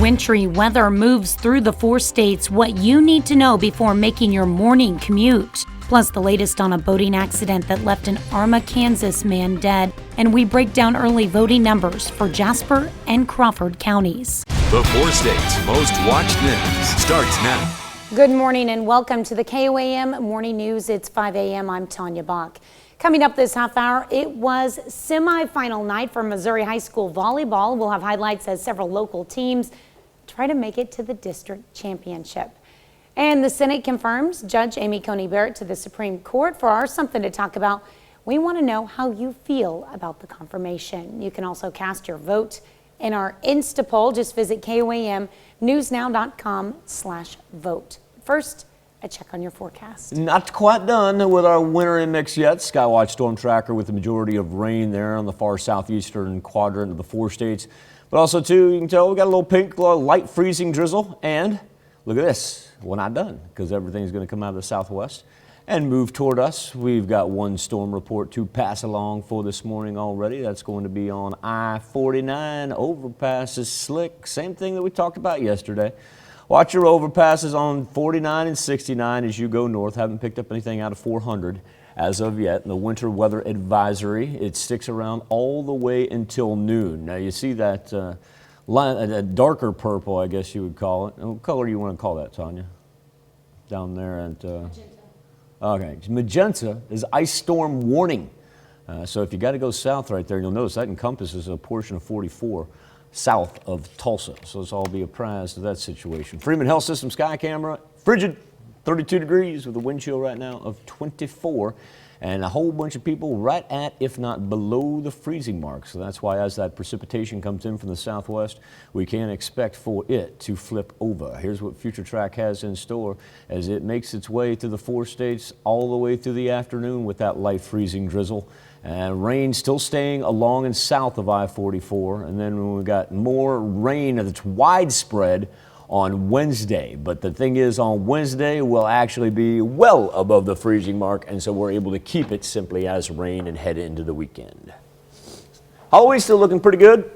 wintry weather moves through the 4 states, what you need to know before making your morning commute. Plus the latest on a boating accident that left an Arma, Kansas man dead. And we break down early voting numbers for Jasper and Crawford counties. The 4 states' most watched news starts now. Good morning and welcome to the KOAM Morning News. It's 5 a.m. I'm Tanya Bach. Coming up this half hour, it was semifinal night for Missouri High School volleyball. We'll have highlights as several local teams try to make it to the district championship. And the Senate confirms Judge Amy Coney Barrett to the Supreme Court. For our Something to Talk About, we want to know how you feel about the confirmation. You can also cast your vote in our Insta poll. Just visit KOAMnewsnow.com/vote. First, a check on your forecast. Not quite done with our winter index yet. Skywatch storm tracker with the majority of rain there on the far southeastern quadrant of the 4 states. But also, too, you can tell we got a little pink, light freezing drizzle. And look at this. We're not done because everything's going to come out of the southwest and move toward us. We've got one storm report to pass along for this morning already. That's going to be on I-49. Overpass is slick. Same thing that we talked about yesterday. Watch your overpasses on 49 and 69 as you go north. Haven't picked up anything out of 400 as of yet. And the winter weather advisory, it sticks around all the way until noon. Now you see that line, a darker purple, I guess you would call it. What color do you want to call that, Tanya? Down there at... Magenta. Okay, magenta is ice storm warning. So if you got to go south right there, you'll notice that encompasses a portion of 44. South of Tulsa. So let's all be apprised of that situation. Freeman Health System sky camera, frigid, 32 degrees with a wind chill right now of 24 and a whole bunch of people right at, if not below, the freezing mark. So that's why as that precipitation comes in from the southwest, we can expect for it to flip over. Here's what Future Track has in store as it makes its way to the 4 states all the way through the afternoon with that light freezing drizzle. And rain still staying along and south of I-44. And then we've got more rain that's widespread on Wednesday. But the thing is, on Wednesday, we'll actually be well above the freezing mark. And so we're able to keep it simply as rain and head into the weekend. Halloween still looking pretty good.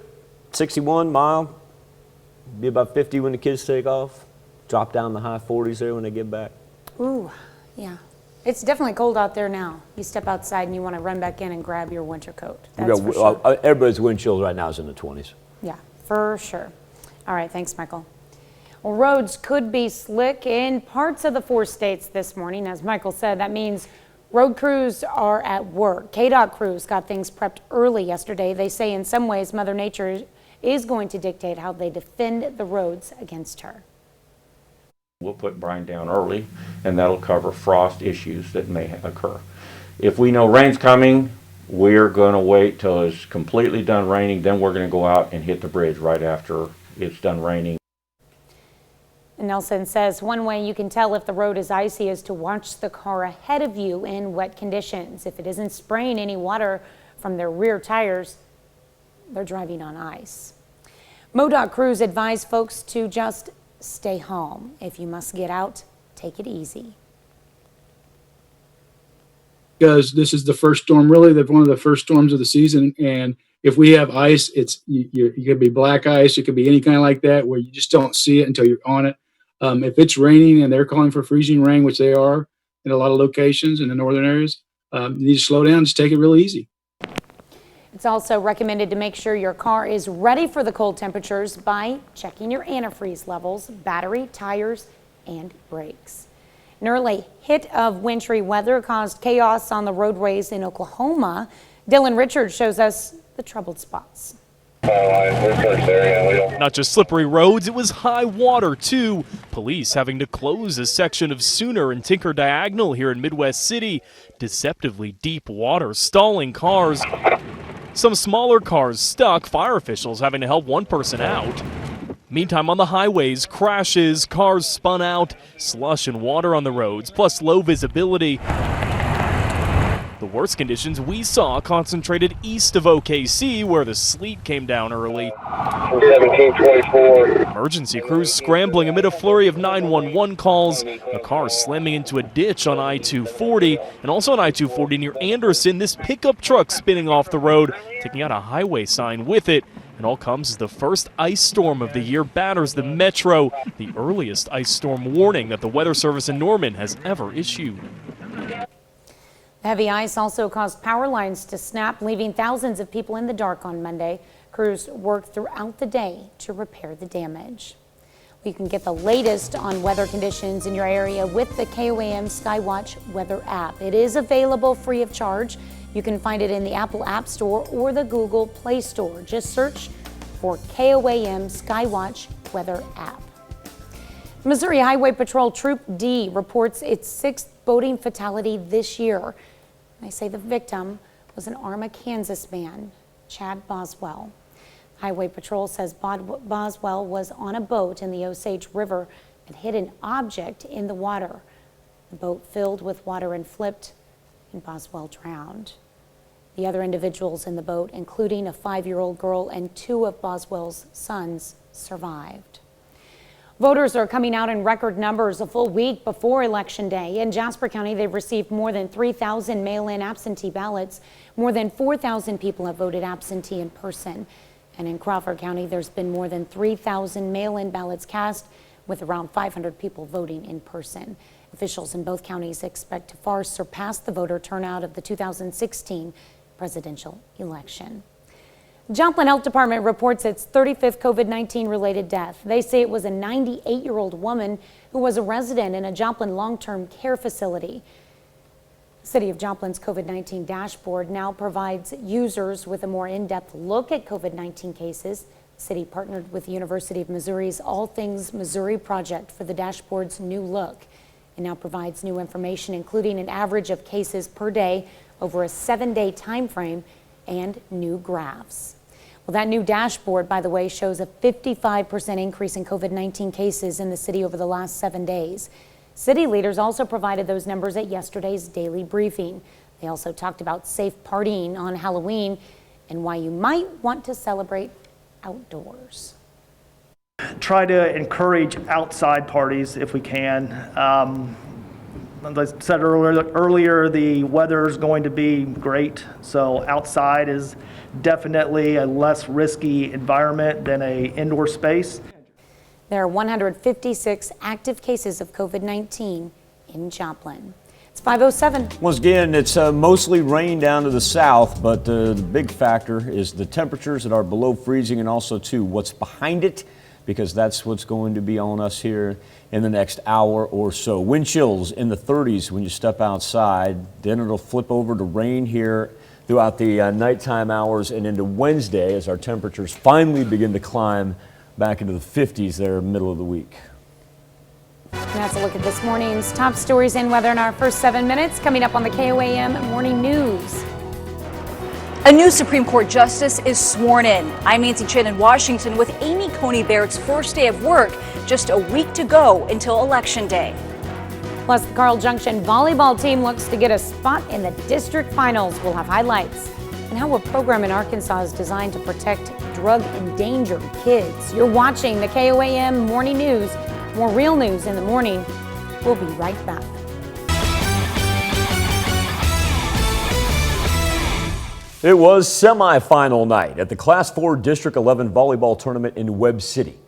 61 mild. Be about 50 when the kids take off. Drop down the high 40s there when they get back. Ooh, yeah. It's definitely cold out there now. You step outside and you want to run back in and grab your winter coat. That's for sure. Everybody's wind chill right now is in the 20s. Yeah, for sure. All right, thanks, Michael. Well, roads could be slick in parts of the 4 states this morning. As Michael said, that means road crews are at work. KDOT crews got things prepped early yesterday. They say in some ways Mother Nature is going to dictate how they defend the roads against her. We'll put brine down early, and that'll cover frost issues that may occur. If we know rain's coming, we're going to wait till it's completely done raining. Then we're going to go out and hit the bridge right after it's done raining. Nelson says one way you can tell if the road is icy is to watch the car ahead of you in wet conditions. If it isn't spraying any water from their rear tires, they're driving on ice. MoDOT crews advise folks to just stay home. If you must get out, take it easy. Because this is the first storm, really, one of the first storms of the season. And if we have ice, it could be black ice. It could be any kind of like that where you just don't see it until you're on it. If it's raining and they're calling for freezing rain, which they are in a lot of locations in the northern areas, you need to slow down, just take it real easy. It's also recommended to make sure your car is ready for the cold temperatures by checking your antifreeze levels, battery, tires, and brakes. An early hit of wintry weather caused chaos on the roadways in Oklahoma. Dylan Richards shows us the troubled spots. Not just slippery roads, it was high water too. Police having to close a section of Sooner and Tinker Diagonal here in Midwest City. Deceptively deep water stalling cars. Some smaller cars stuck, fire officials having to help one person out. Meantime, on the highways, crashes, cars spun out, slush and water on the roads, plus low visibility. The worst conditions we saw concentrated east of OKC, where the sleet came down early. 1724. Emergency crews scrambling amid a flurry of 911 calls. A car slamming into a ditch on I-240, and also on I-240 near Anderson, this pickup truck spinning off the road, taking out a highway sign with it. And all comes as the first ice storm of the year batters the metro, the earliest ice storm warning that the Weather Service in Norman has ever issued. Heavy ice also caused power lines to snap, leaving thousands of people in the dark on Monday. Crews worked throughout the day to repair the damage. You can get the latest on weather conditions in your area with the KOAM Skywatch weather app. It is available free of charge. You can find it in the Apple App Store or the Google Play Store. Just search for KOAM Skywatch weather app. Missouri Highway Patrol Troop D reports its 6th boating fatality this year. They say the victim was an Arma, Kansas man, Chad Boswell. Highway Patrol says Boswell was on a boat in the Osage River and hit an object in the water. The boat filled with water and flipped, and Boswell drowned. The other individuals in the boat, including a 5-year-old girl and 2 of Boswell's sons, survived. Voters are coming out in record numbers a full week before Election Day. In Jasper County, they've received more than 3,000 mail-in absentee ballots. More than 4,000 people have voted absentee in person. And in Crawford County, there's been more than 3,000 mail-in ballots cast, with around 500 people voting in person. Officials in both counties expect to far surpass the voter turnout of the 2016 presidential election. Joplin Health Department reports its 35th COVID-19 related death. They say it was a 98-year-old woman who was a resident in a Joplin long-term care facility. The City of Joplin's COVID-19 dashboard now provides users with a more in-depth look at COVID-19 cases. The city partnered with the University of Missouri's All Things Missouri project for the dashboard's new look. It now provides new information, including an average of cases per day over a 7-day time frame and new graphs. Well, that new dashboard, by the way, shows a 55% increase in COVID-19 cases in the city over the last 7 days. City leaders also provided those numbers at yesterday's daily briefing. They also talked about safe partying on Halloween and why you might want to celebrate outdoors. Try to encourage outside parties if we can. As I said earlier, the weather is going to be great, so outside is definitely a less risky environment than an indoor space. There are 156 active cases of COVID-19 in Joplin. It's 5:07. Once again, it's mostly rain down to the south, but the big factor is the temperatures that are below freezing, and also, too, what's behind it, because that's what's going to be on us here in the next hour or so. Wind chills in the 30s when you step outside. Then it'll flip over to rain here throughout the nighttime hours and into Wednesday as our temperatures finally begin to climb back into the 50s there middle of the week. And that's a look at this morning's top stories and weather in our first 7 minutes. Coming up on the KOAM Morning News. A new Supreme Court justice is sworn in. I'm Nancy Chin in Washington with Amy Coney Barrett's first day of work, just a week to go until Election Day. Plus, the Carl Junction volleyball team looks to get a spot in the district finals. We'll have highlights and how a program in Arkansas is designed to protect drug-endangered kids. You're watching the KOAM Morning News. More real news in the morning. We'll be right back. It was semifinal night at the Class 4 District 11 volleyball tournament in Webb City.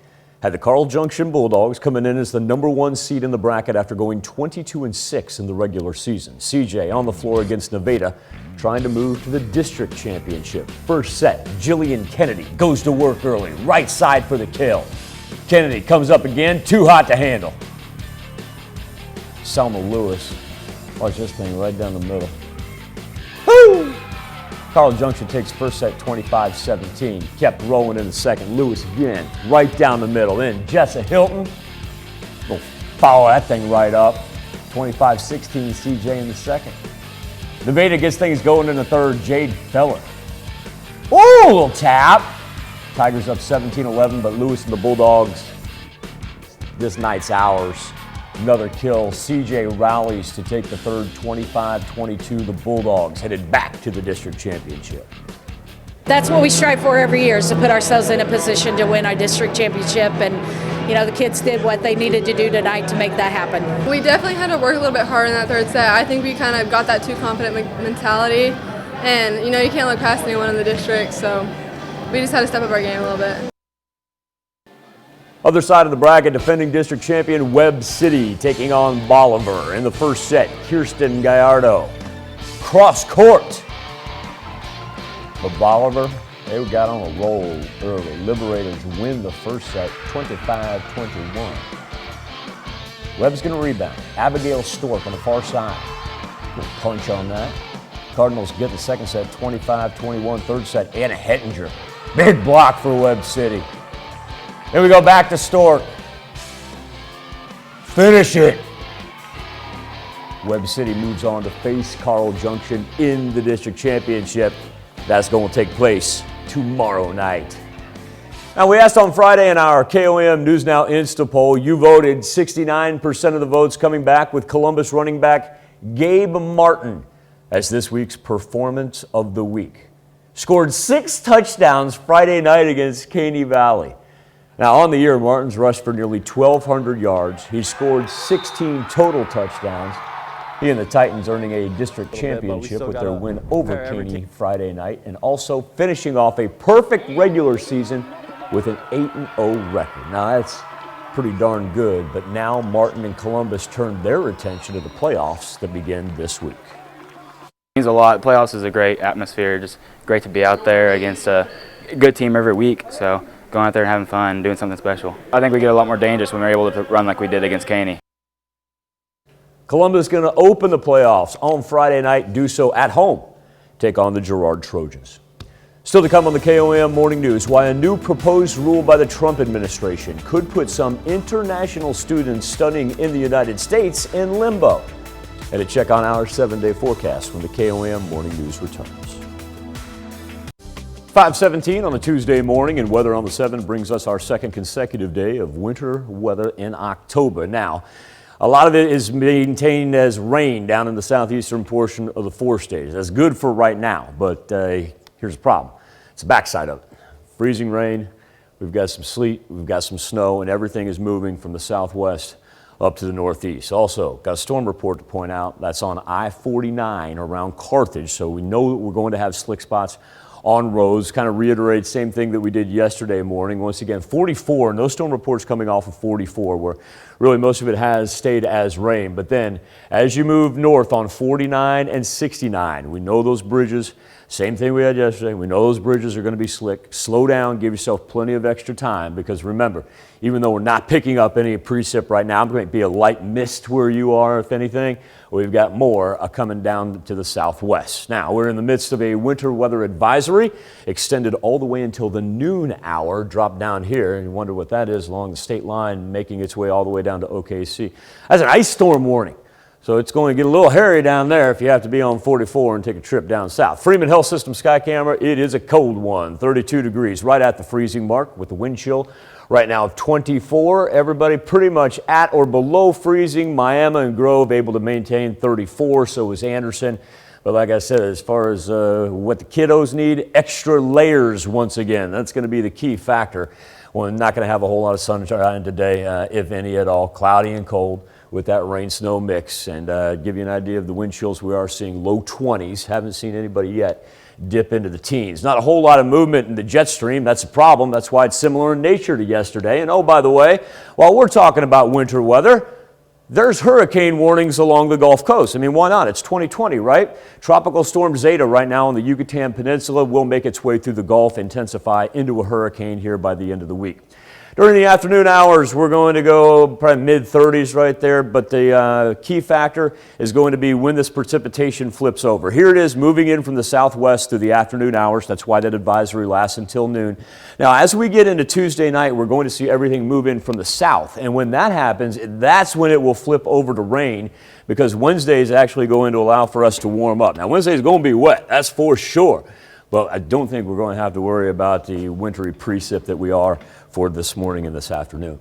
Had the Carl Junction Bulldogs coming in as the #1 seed in the bracket after going 22-6 in the regular season. CJ on the floor against Nevada, trying to move to the district championship. First set, Jillian Kennedy goes to work early, right side for the kill. Kennedy comes up again, too hot to handle. Selma Lewis, watch this thing right down the middle. Woo! Carl Junction takes first set 25-17. Kept rolling in the second. Lewis again, right down the middle. Then Jessa Hilton will follow that thing right up. 25-16 CJ in the second. Nevada gets things going in the third. Jade Feller. Ooh, a little tap. Tigers up 17-11, but Lewis and the Bulldogs, this night's ours. Another kill. CJ rallies to take the third 25-22. The Bulldogs headed back to the district championship. That's what we strive for every year, is to put ourselves in a position to win our district championship. And, you know, the kids did what they needed to do tonight to make that happen. We definitely had to work a little bit harder in that third set. I think we kind of got that too confident mentality. And, you know, you can't look past anyone in the district. So we just had to step up our game a little bit. Other side of the bracket, defending district champion Webb City taking on Bolivar. In the first set, Kirsten Gallardo cross court. But Bolivar, they got on a roll early. Liberators win the first set 25-21. Webb's going to rebound. Abigail Stork on the far side. Good punch on that. Cardinals get the second set 25-21. Third set, Anna Hettinger. Big block for Webb City. Then we go back to Stork. Finish it. Webb City moves on to face Carl Junction in the district championship. That's going to take place tomorrow night. Now, we asked on Friday in our KOM News Now Insta poll, you voted 69% of the votes coming back with Columbus running back Gabe Martin as this week's performance of the week. Scored 6 touchdowns Friday night against Caney Valley. Now, on the year, Martin's rushed for nearly 1,200 yards. He scored 16 total touchdowns. He and the Titans earning a district championship with their win over Caney Friday night, and also finishing off a perfect regular season with an 8-0 record. Now, that's pretty darn good, but now Martin and Columbus turn their attention to the playoffs that begin this week. It means a lot. Playoffs is a great atmosphere. Just great to be out there against a good team every week. So going out there and having fun, doing something special. I think we get a lot more dangerous when we're able to run like we did against Caney. Columbus is going to open the playoffs on Friday night, do so at home, take on the Girard Trojans. Still to come on the KOM Morning News, why a new proposed rule by the Trump administration could put some international students studying in the United States in limbo. And a check on our 7-day forecast when the KOM Morning News returns. 5:17 on a Tuesday morning, and weather on the 7 brings us our second consecutive day of winter weather in October. Now, a lot of it is maintained as rain down in the southeastern portion of the 4 states. That's good for right now, but here's the problem. It's the backside of it. Freezing rain, we've got some sleet, we've got some snow, and everything is moving from the southwest up to the northeast. Also, got a storm report to point out. That's on I-49 around Carthage, so we know that we're going to have slick spots on roads. Kind of reiterate same thing that we did yesterday morning. Once again, 44, no storm reports coming off of 44, where really most of it has stayed as rain. But then as you move north on 49 and 69, we know those bridges, same thing we had yesterday, we know those bridges are going to be slick. Slow down, give yourself plenty of extra time, because remember, even though we're not picking up any precip right now, it might be a light mist where you are, if anything. We've got more coming down to the southwest. Now, we're in the midst of a winter weather advisory, extended all the way until the noon hour. Drop down here, and you wonder what that is along the state line, making its way all the way down to OKC. That's an ice storm warning. So it's going to get a little hairy down there if you have to be on 44 and take a trip down south. Freeman Health System Sky Camera, it is a cold one, 32 degrees, right at the freezing mark with the wind chill. Right now 24, everybody pretty much at or below freezing. Miami and Grove able to maintain 34, so is Anderson. But like I said, as far as what the kiddos need, extra layers once again. That's going to be the key factor. We're not going to have a whole lot of sunshine today, if any at all. Cloudy and cold with that rain-snow mix. And give you an idea of the wind chills, we are seeing low 20s. Haven't seen anybody yet dip into the teens. Not a whole lot of movement in the jet stream. That's a problem. That's why it's similar in nature to yesterday. And oh, by the way, while we're talking about winter weather, there's hurricane warnings along the Gulf Coast. I mean, why not? It's 2020, right? Tropical storm Zeta right now on the Yucatan Peninsula will make its way through the Gulf, intensify into a hurricane here by the end of the week. During the afternoon hours, we're going to go probably mid-30s right there, but the key factor is going to be when this precipitation flips over. Here it is moving in from the southwest through the afternoon hours. That's why that advisory lasts until noon. Now, as we get into Tuesday night, we're going to see everything move in from the south. And when that happens, that's when it will flip over to rain, because Wednesday is actually going to allow for us to warm up. Now, Wednesday is going to be wet, that's for sure. But I don't think we're going to have to worry about the wintry precip that we are for this morning and this afternoon.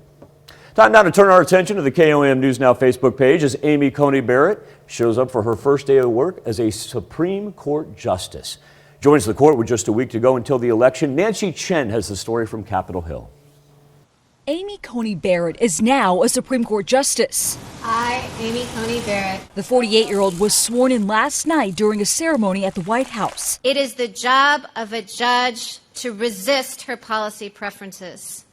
Time now to turn our attention to the KOM News Now Facebook page as Amy Coney Barrett shows up for her first day of work as a Supreme Court Justice. Joins the court with just a week to go until the election. Nancy Chen has the story from Capitol Hill. Amy Coney Barrett is now a Supreme Court Justice. I, Amy Coney Barrett. The 48-year-old was sworn in last night during a ceremony at the White House. It is the job of a judge to resist her policy preferences.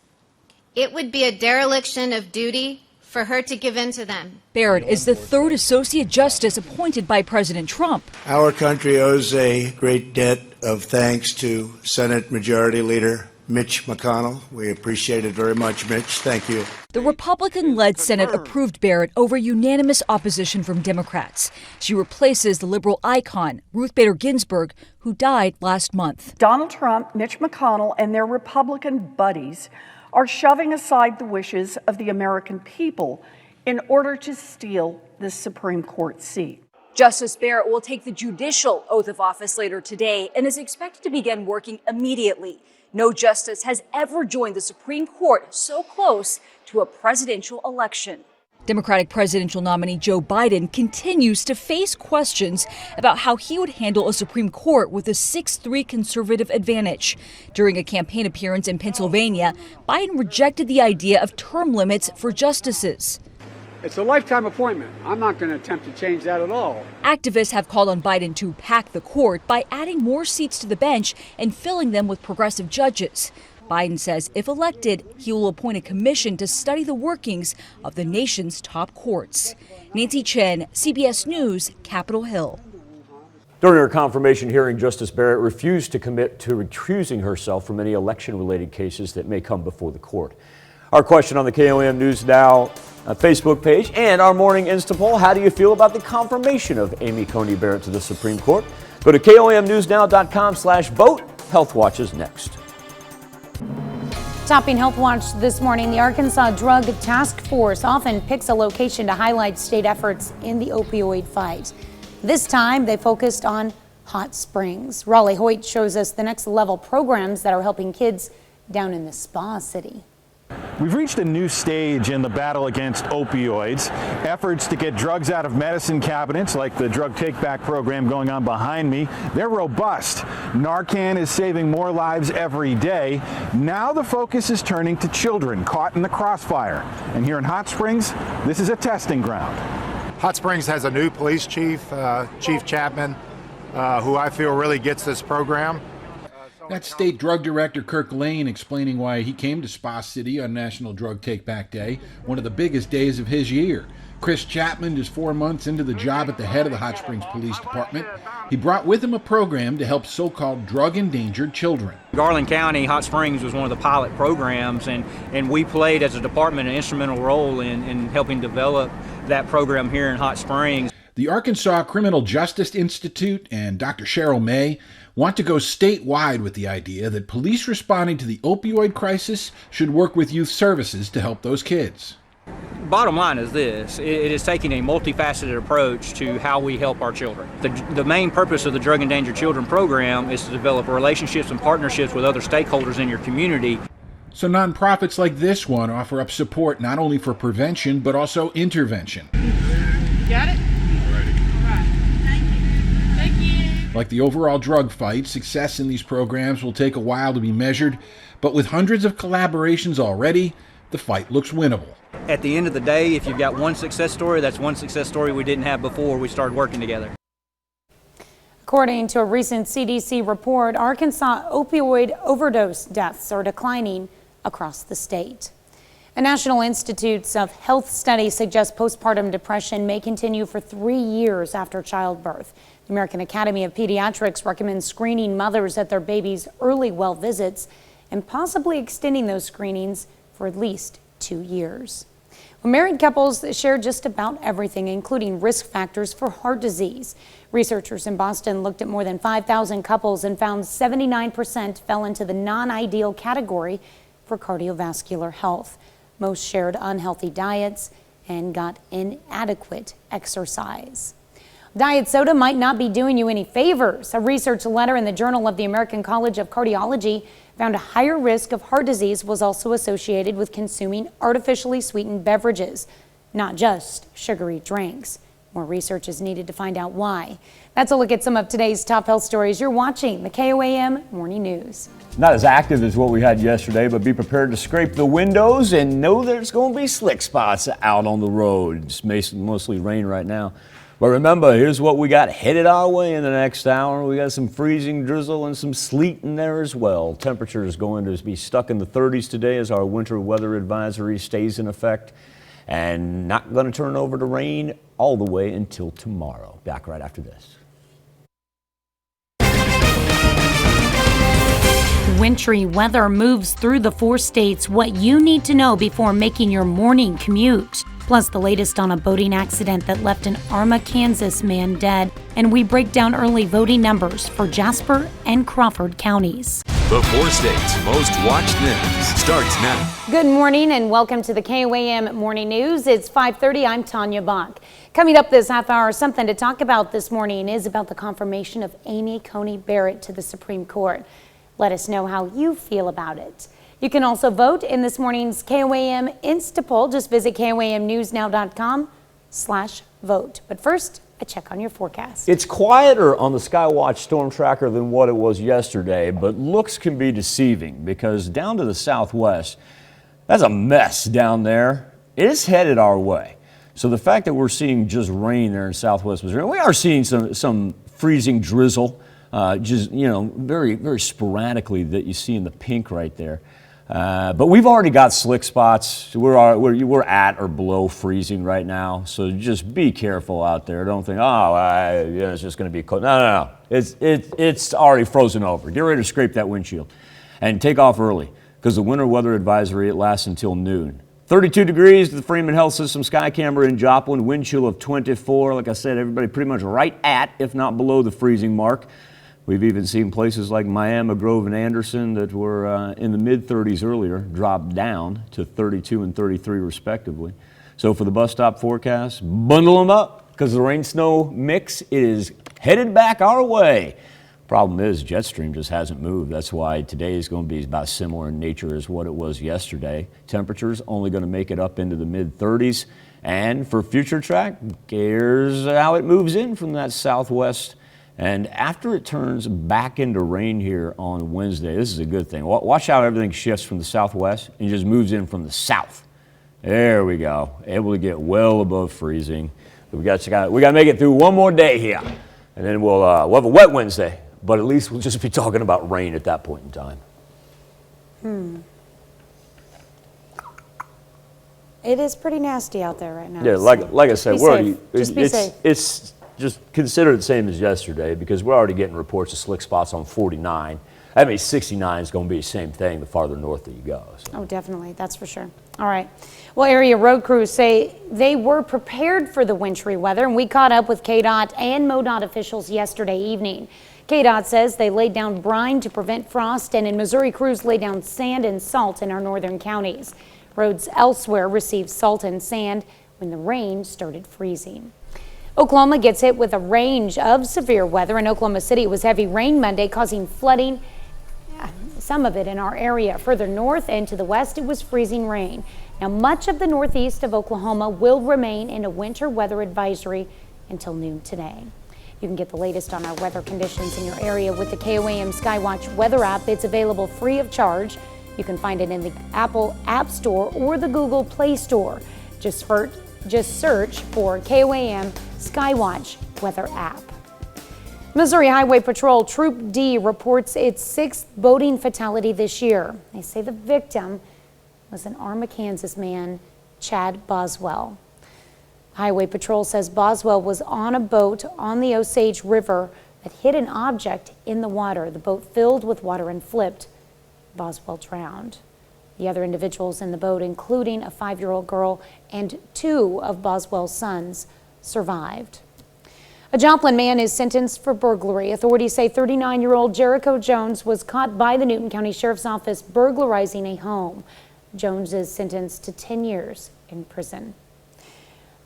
It would be a dereliction of duty for her to give in to them. Barrett is the third associate justice appointed by President Trump. Our country owes a great debt of thanks to Senate Majority Leader Mitch McConnell. We appreciate it very much, Mitch. Thank you. The Republican-led Senate approved Barrett over unanimous opposition from Democrats. She replaces the liberal icon, Ruth Bader Ginsburg, who died last month. Donald Trump, Mitch McConnell, and their Republican buddies are shoving aside the wishes of the American people in order to steal the Supreme Court seat. Justice Barrett will take the judicial oath of office later today and is expected to begin working immediately. No justice has ever joined the Supreme Court so close to a presidential election. Democratic presidential nominee Joe Biden continues to face questions about how he would handle a Supreme Court with a 6-3 conservative advantage. During a campaign appearance in Pennsylvania, Biden rejected the idea of term limits for justices. It's a lifetime appointment. I'm not going to attempt to change that at all. Activists have called on Biden to pack the court by adding more seats to the bench and filling them with progressive judges. Biden says if elected, he will appoint a commission to study the workings of the nation's top courts. Nancy Chen, CBS News, Capitol Hill. During her confirmation hearing, Justice Barrett refused to commit to recusing herself from any election-related cases that may come before the court. Our question on the KOM News Now Facebook page and our morning Insta poll: how do you feel about the confirmation of Amy Coney Barrett to the Supreme Court? Go to KOMNewsNow.com/vote. Healthwatch is next. Topping Healthwatch this morning, the Arkansas Drug Task Force often picks a location to highlight state efforts in the opioid fight. This time, they focused on Hot Springs. Raleigh Hoyt shows us the next level programs that are helping kids down in the Spa City. We've reached a new stage in the battle against opioids. Efforts to get drugs out of medicine cabinets, like the drug take-back program going on behind me, they're robust. Narcan is saving more lives every day. Now the focus is turning to children caught in the crossfire. And here in Hot Springs, this is a testing ground. Hot Springs has a new police chief, Chief Chapman, who I feel really gets this program. That's State Drug Director Kirk Lane explaining why he came to Spa City on National Drug Take-Back Day, one of the biggest days of his year. Chris Chapman is 4 months into the job at the head of the Hot Springs Police Department. He brought with him a program to help so-called drug-endangered children. Garland County, Hot Springs was one of the pilot programs, and we played as a department an instrumental role in helping develop that program here in Hot Springs. The Arkansas Criminal Justice Institute and Dr. Cheryl May want to go statewide with the idea that police responding to the opioid crisis should work with youth services to help those kids. Bottom line is this: it is taking a multifaceted approach to how we help our children. The main purpose of the Drug Endangered Children program is to develop relationships and partnerships with other stakeholders in your community. So nonprofits like this one offer up support not only for prevention but also intervention. Got it? Like the overall drug fight, success in these programs will take a while to be measured, but with hundreds of collaborations already, the fight looks winnable. At the end of the day, if you've got one success story, that's one success story we didn't have before we started working together. According to a recent CDC report, Arkansas opioid overdose deaths are declining across the state. A National Institutes of Health study suggests postpartum depression may continue for 3 years after childbirth. The American Academy of Pediatrics recommends screening mothers at their baby's early well visits and possibly extending those screenings for at least 2 years. Well, married couples share just about everything, including risk factors for heart disease. Researchers in Boston looked at more than 5,000 couples and found 79% fell into the non-ideal category for cardiovascular health. Most shared unhealthy diets and got inadequate exercise. Diet soda might not be doing you any favors. A research letter in the Journal of the American College of Cardiology found a higher risk of heart disease was also associated with consuming artificially sweetened beverages, not just sugary drinks. More research is needed to find out why. That's a look at some of today's top health stories. You're watching the KOAM Morning News. Not as active as what we had yesterday, but be prepared to scrape the windows and know there's going to be slick spots out on the road. It's mostly rain right now. But remember, here's what we got headed our way in the next hour. We got some freezing drizzle and some sleet in there as well. Temperatures going to be stuck in the 30s today as our winter weather advisory stays in effect, and not going to turn over to rain all the way until tomorrow. Back right after this. Wintry weather moves through the 4 states. What you need to know before making your morning commute. Plus the latest on a boating accident that left an Arma, Kansas man dead. And we break down early voting numbers for Jasper and Crawford counties. The 4 states' most watched news starts now. Good morning and welcome to the KOAM Morning News. It's 5:30. I'm Tanya Bach. Coming up this half hour, something to talk about this morning is about the confirmation of Amy Coney Barrett to the Supreme Court. Let us know how you feel about it. You can also vote in this morning's KOAM Instapoll. Just visit KOAMnewsnow.com/vote. But first, a check on your forecast. It's quieter on the Skywatch storm tracker than what it was yesterday, but looks can be deceiving because down to the southwest, that's a mess down there. It is headed our way. So the fact that we're seeing just rain there in southwest Missouri, we are seeing some freezing drizzle, just, very, very sporadically that you see in the pink right there. But we've already got slick spots. We're at or below freezing right now, so just be careful out there. Don't think, it's just going to be cold. No. It's already frozen over. Get ready to scrape that windshield and take off early because the winter weather advisory, it lasts until noon. 32 degrees to the Freeman Health System sky camera in Joplin, wind chill of 24. Like I said, everybody pretty much right at, if not below, the freezing mark. We've even seen places like Miami, Grove, and Anderson that were in the mid-30s earlier drop down to 32 and 33 respectively. So for the bus stop forecast, bundle them up because the rain-snow mix is headed back our way. Problem is, jet stream just hasn't moved. That's why today is going to be about similar in nature as what it was yesterday. Temperatures only going to make it up into the mid-30s. And for future track, here's how it moves in from that southwest. And after it turns back into rain here on Wednesday, this is a good thing. Watch how everything shifts from the southwest and just moves in from the south. There we go. Able to get well above freezing. We got to make it through one more day here. And then we'll have a wet Wednesday. But at least we'll just be talking about rain at that point in time. It is pretty nasty out there right now. Yeah, like I said, Just be safe. It's just consider it the same as yesterday because we're already getting reports of slick spots on 49. That means 69 is going to be the same thing the farther north that you go. So. Oh, definitely. That's for sure. All right. Well, area road crews say they were prepared for the wintry weather, and we caught up with KDOT and MoDOT officials yesterday evening. KDOT says they laid down brine to prevent frost, and in Missouri, crews laid down sand and salt in our northern counties. Roads elsewhere received salt and sand when the rain started freezing. Oklahoma gets hit with a range of severe weather. In Oklahoma City, it was heavy rain Monday, causing flooding, some of it in our area. Further north and to the west, it was freezing rain. Now, much of the northeast of Oklahoma will remain in a winter weather advisory until noon today. You can get the latest on our weather conditions in your area with the KOAM Skywatch weather app. It's available free of charge. You can find it in the Apple App Store or the Google Play Store. Just search for KOAM Skywatch weather app. Missouri Highway Patrol Troop D reports its 6th boating fatality this year. They say the victim was an Arma, Kansas man, Chad Boswell. Highway Patrol says Boswell was on a boat on the Osage River that hit an object in the water. The boat filled with water and flipped. Boswell drowned. The other individuals in the boat, including a 5-year-old girl and 2 of Boswell's sons, survived. A Joplin man is sentenced for burglary. Authorities say 39-year-old Jericho Jones was caught by the Newton County Sheriff's Office burglarizing a home. Jones is sentenced to 10 years in prison.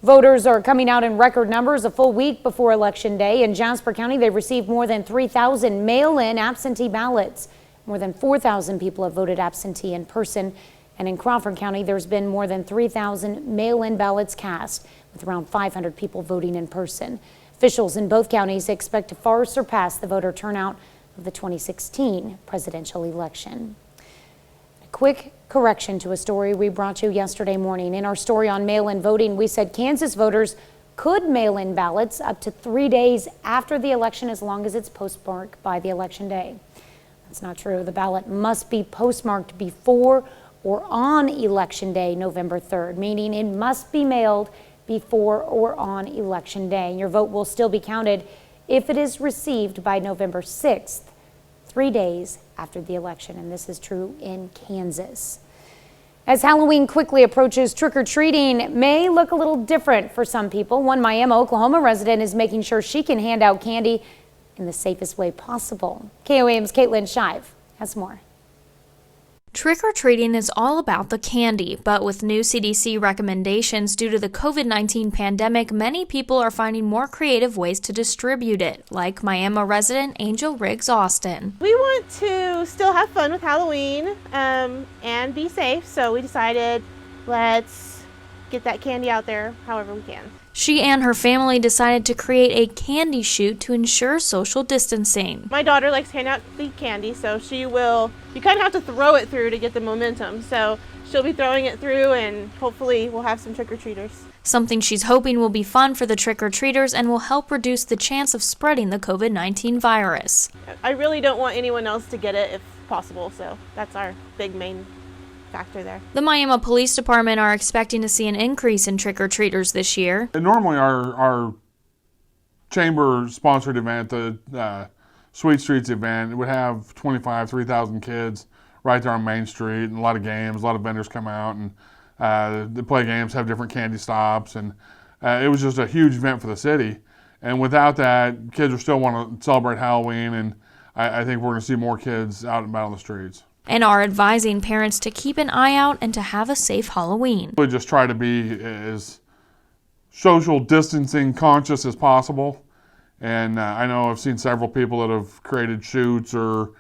Voters are coming out in record numbers a full week before Election Day. In Jasper County, they received more than 3,000 mail-in absentee ballots. More than 4,000 people have voted absentee in person. And in Crawford County, there's been more than 3,000 mail-in ballots cast, with around 500 people voting in person. Officials in both counties expect to far surpass the voter turnout of the 2016 presidential election. A quick correction to a story we brought you yesterday morning. In our story on mail-in voting, we said Kansas voters could mail in ballots up to 3 days after the election as long as it's postmarked by the election day. That's not true. The ballot must be postmarked before or on Election Day, November 3rd, meaning it must be mailed before or on Election Day. Your vote will still be counted if it is received by November 6th, 3 days after the election, and this is true in Kansas. As Halloween quickly approaches, trick-or-treating may look a little different for some people. One Miami, Oklahoma resident is making sure she can hand out candy in the safest way possible. KOAM's Caitlin Shive has more. Trick-or-treating is all about the candy, but with new CDC recommendations due to the COVID-19 pandemic, many people are finding more creative ways to distribute it, like Miami resident Angel Riggs Austin. We want to still have fun with Halloween and be safe, so we decided let's get that candy out there however we can. She and her family decided to create a candy chute to ensure social distancing. My daughter likes to hand out the candy, so you kind of have to throw it through to get the momentum. So she'll be throwing it through and hopefully we'll have some trick-or-treaters. Something she's hoping will be fun for the trick-or-treaters and will help reduce the chance of spreading the COVID-19 virus. I really don't want anyone else to get it if possible, so that's our big main factor there. The Miami Police Department are expecting to see an increase in trick-or-treaters this year. And normally our chamber-sponsored event, the Sweet Streets event, would have 3,000 kids right there on Main Street, and a lot of games, a lot of vendors come out, and they play games, have different candy stops, and it was just a huge event for the city. And without that, kids will still want to celebrate Halloween, and I think we're going to see more kids out and about on the streets. And are advising parents to keep an eye out and to have a safe Halloween. We just try to be as social distancing conscious as possible. And I know I've seen several people that have created shoots or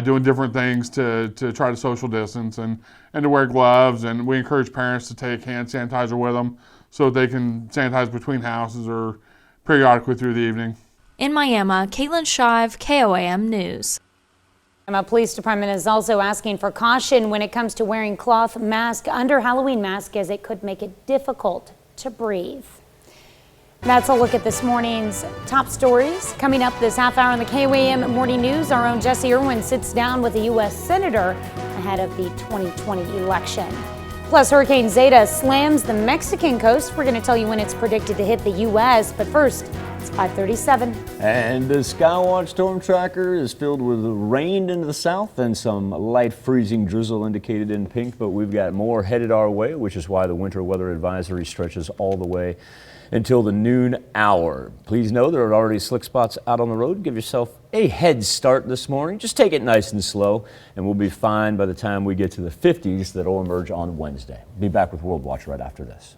doing different things to try to social distance and to wear gloves. And we encourage parents to take hand sanitizer with them so they can sanitize between houses or periodically through the evening. In Miami, Caitlin Shive, KOAM News. The police department is also asking for caution when it comes to wearing cloth mask under Halloween mask, as it could make it difficult to breathe. That's a look at this morning's top stories. Coming up this half hour in the KOAM Morning News, our own Jesse Irwin sits down with a U.S. Senator ahead of the 2020 election. Plus, Hurricane Zeta slams the Mexican coast. We're going to tell you when it's predicted to hit the U.S., but first, it's 5:37. And the Skywatch storm tracker is filled with rain into the south and some light freezing drizzle indicated in pink, but we've got more headed our way, which is why the winter weather advisory stretches all the way until the noon hour. Please know there are already slick spots out on the road. Give yourself a head start this morning. Just take it nice and slow, and we'll be fine by the time we get to the 50s that will emerge on Wednesday. Be back with World Watch right after this.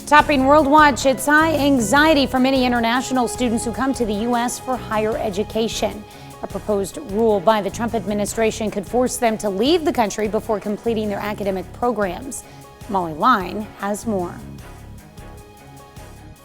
Topping World Watch, it's high anxiety for many international students who come to the U.S. for higher education. A proposed rule by the Trump administration could force them to leave the country before completing their academic programs. Molly Line has more.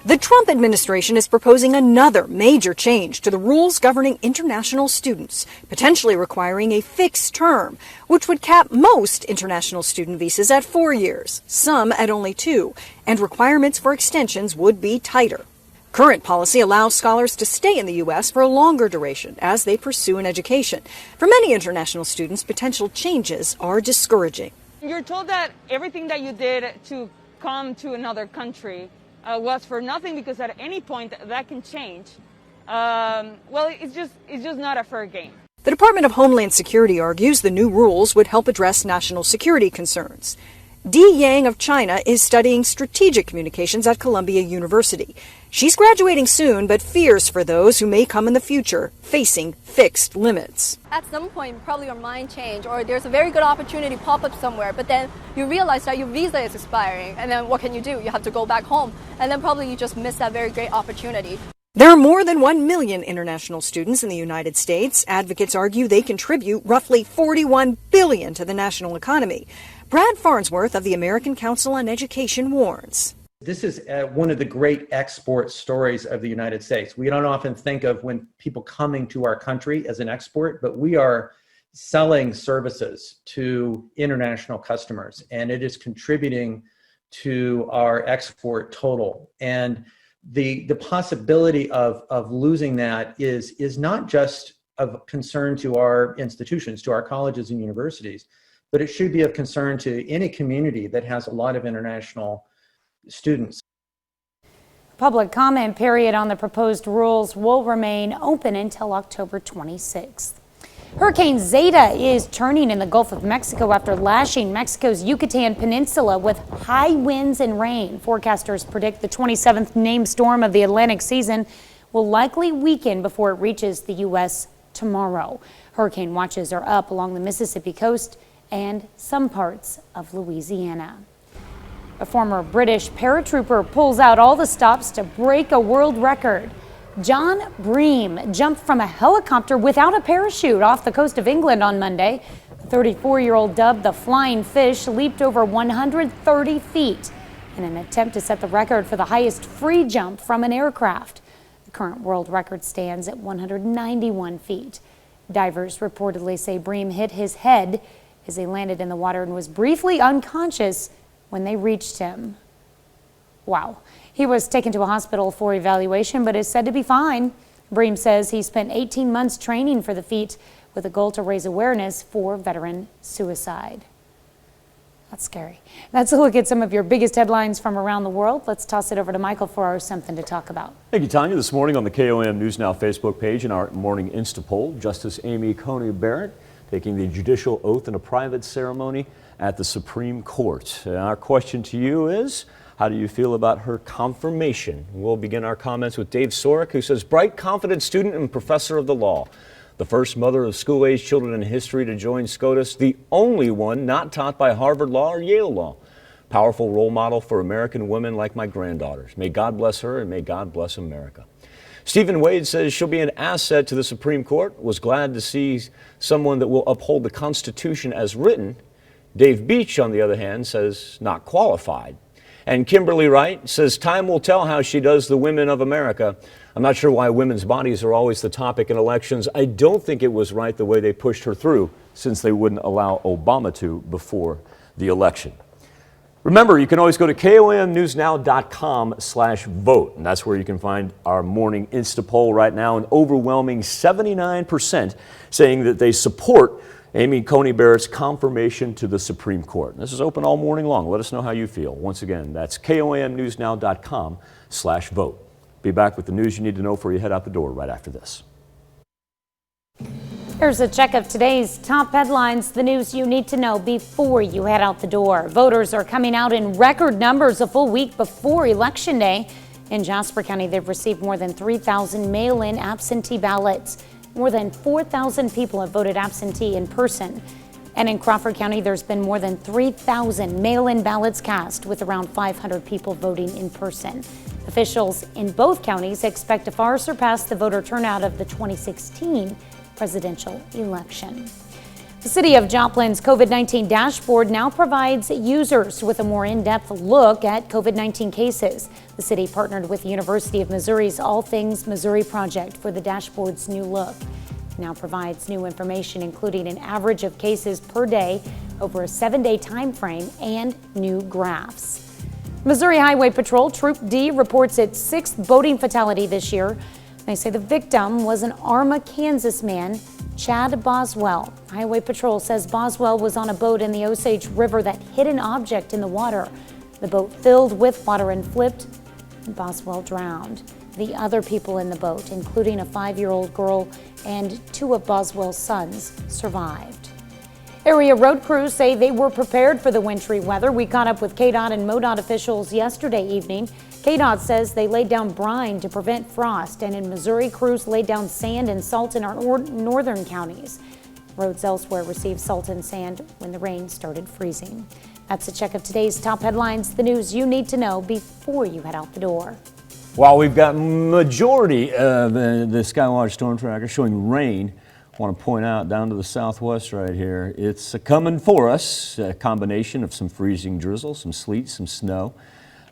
The Trump administration is proposing another major change to the rules governing international students, potentially requiring a fixed term, which would cap most international student visas at 4 years, some at only 2, and requirements for extensions would be tighter. Current policy allows scholars to stay in the U.S. for a longer duration as they pursue an education. For many international students, potential changes are discouraging. You're told that everything that you did to come to another country was for nothing, because at any point that can change. It's just not a fair game. The Department of Homeland Security argues the new rules would help address national security concerns. Di Yang of China is studying strategic communications at Columbia University. She's graduating soon, but fears for those who may come in the future, facing fixed limits. At some point, probably your mind change, or there's a very good opportunity pop up somewhere, but then you realize that your visa is expiring, and then what can you do? You have to go back home, and then probably you just miss that very great opportunity. There are more than 1 million international students in the United States. Advocates argue they contribute roughly $41 billion to the national economy. Brad Farnsworth of the American Council on Education warns. This is one of the great export stories of the United States. We don't often think of when people coming to our country as an export, but we are selling services to international customers, and it is contributing to our export total. And the possibility of losing that is not just of concern to our institutions, to our colleges and universities, but it should be of concern to any community that has a lot of international students. Public comment period on the proposed rules will remain open until October 26th. Hurricane Zeta is turning in the Gulf of Mexico after lashing Mexico's Yucatan Peninsula with high winds and rain. Forecasters predict the 27th named storm of the Atlantic season will likely weaken before it reaches the U.S. tomorrow. Hurricane watches are up along the Mississippi coast and some parts of Louisiana. A former British paratrooper pulls out all the stops to break a world record. John Bream jumped from a helicopter without a parachute off the coast of England on Monday. The 34-year-old, dubbed the Flying Fish, leaped over 130 feet in an attempt to set the record for the highest free jump from an aircraft. The current world record stands at 191 feet. Divers reportedly say Bream hit his head as he landed in the water and was briefly unconscious when they reached him. Wow. He was taken to a hospital for evaluation, but is said to be fine. Bream says he spent 18 months training for the feat with a goal to raise awareness for veteran suicide. That's scary. That's a look at some of your biggest headlines from around the world. Let's toss it over to Michael for our Something to Talk About. Thank you, Tanya. This morning on the KOM News Now Facebook page in our morning Insta poll, Justice Amy Coney Barrett taking the judicial oath in a private ceremony at the Supreme Court. Our question to you is, how do you feel about her confirmation? We'll begin our comments with Dave Sorek, who says, bright, confident student and professor of the law. The first mother of school-age children in history to join SCOTUS, the only one not taught by Harvard Law or Yale Law. Powerful role model for American women like my granddaughters. May God bless her and may God bless America. Stephen Wade says she'll be an asset to the Supreme Court. Was glad to see someone that will uphold the Constitution as written. Dave Beach, on the other hand, says not qualified. And Kimberly Wright says time will tell how she does the women of America. I'm not sure why women's bodies are always the topic in elections. I don't think it was right the way they pushed her through, since they wouldn't allow Obama to before the election. Remember, you can always go to komnewsnow.com/vote, and that's where you can find our morning Insta poll right now. An overwhelming 79% saying that they support Amy Coney Barrett's confirmation to the Supreme Court. This is open all morning long. Let us know how you feel. Once again, that's komnewsnow.com/vote. Be back with the news you need to know before you head out the door right after this. Here's a check of today's top headlines, the news you need to know before you head out the door. Voters are coming out in record numbers a full week before Election Day. In Jasper County, they've received more than 3,000 mail-in absentee ballots. More than 4,000 people have voted absentee in person. And in Crawford County, there's been more than 3,000 mail-in ballots cast, with around 500 people voting in person. Officials in both counties expect to far surpass the voter turnout of the 2016 presidential election. The City of Joplin's COVID-19 dashboard now provides users with a more in-depth look at COVID-19 cases. The city partnered with the University of Missouri's All Things Missouri project for the dashboard's new look. It now provides new information, including an average of cases per day over a 7-day time frame and new graphs. Missouri Highway Patrol Troop D reports its 6th boating fatality this year. They say the victim was an Arma, Kansas man, Chad Boswell. Highway Patrol says Boswell was on a boat in the Osage River that hit an object in the water. The boat filled with water and flipped, and Boswell drowned. The other people in the boat, including a 5-year-old girl and 2 of Boswell's sons, survived. Area road crews say they were prepared for the wintry weather. We caught up with KDOT and MoDOT officials yesterday evening. KDOT says they laid down brine to prevent frost, and in Missouri, crews laid down sand and salt in our northern counties. Roads elsewhere received salt and sand when the rain started freezing. That's a check of today's top headlines, the news you need to know before you head out the door. While we've got majority of the Skywatch storm tracker showing rain, I want to point out down to the southwest right here, it's coming for us. A combination of some freezing drizzle, some sleet, some snow.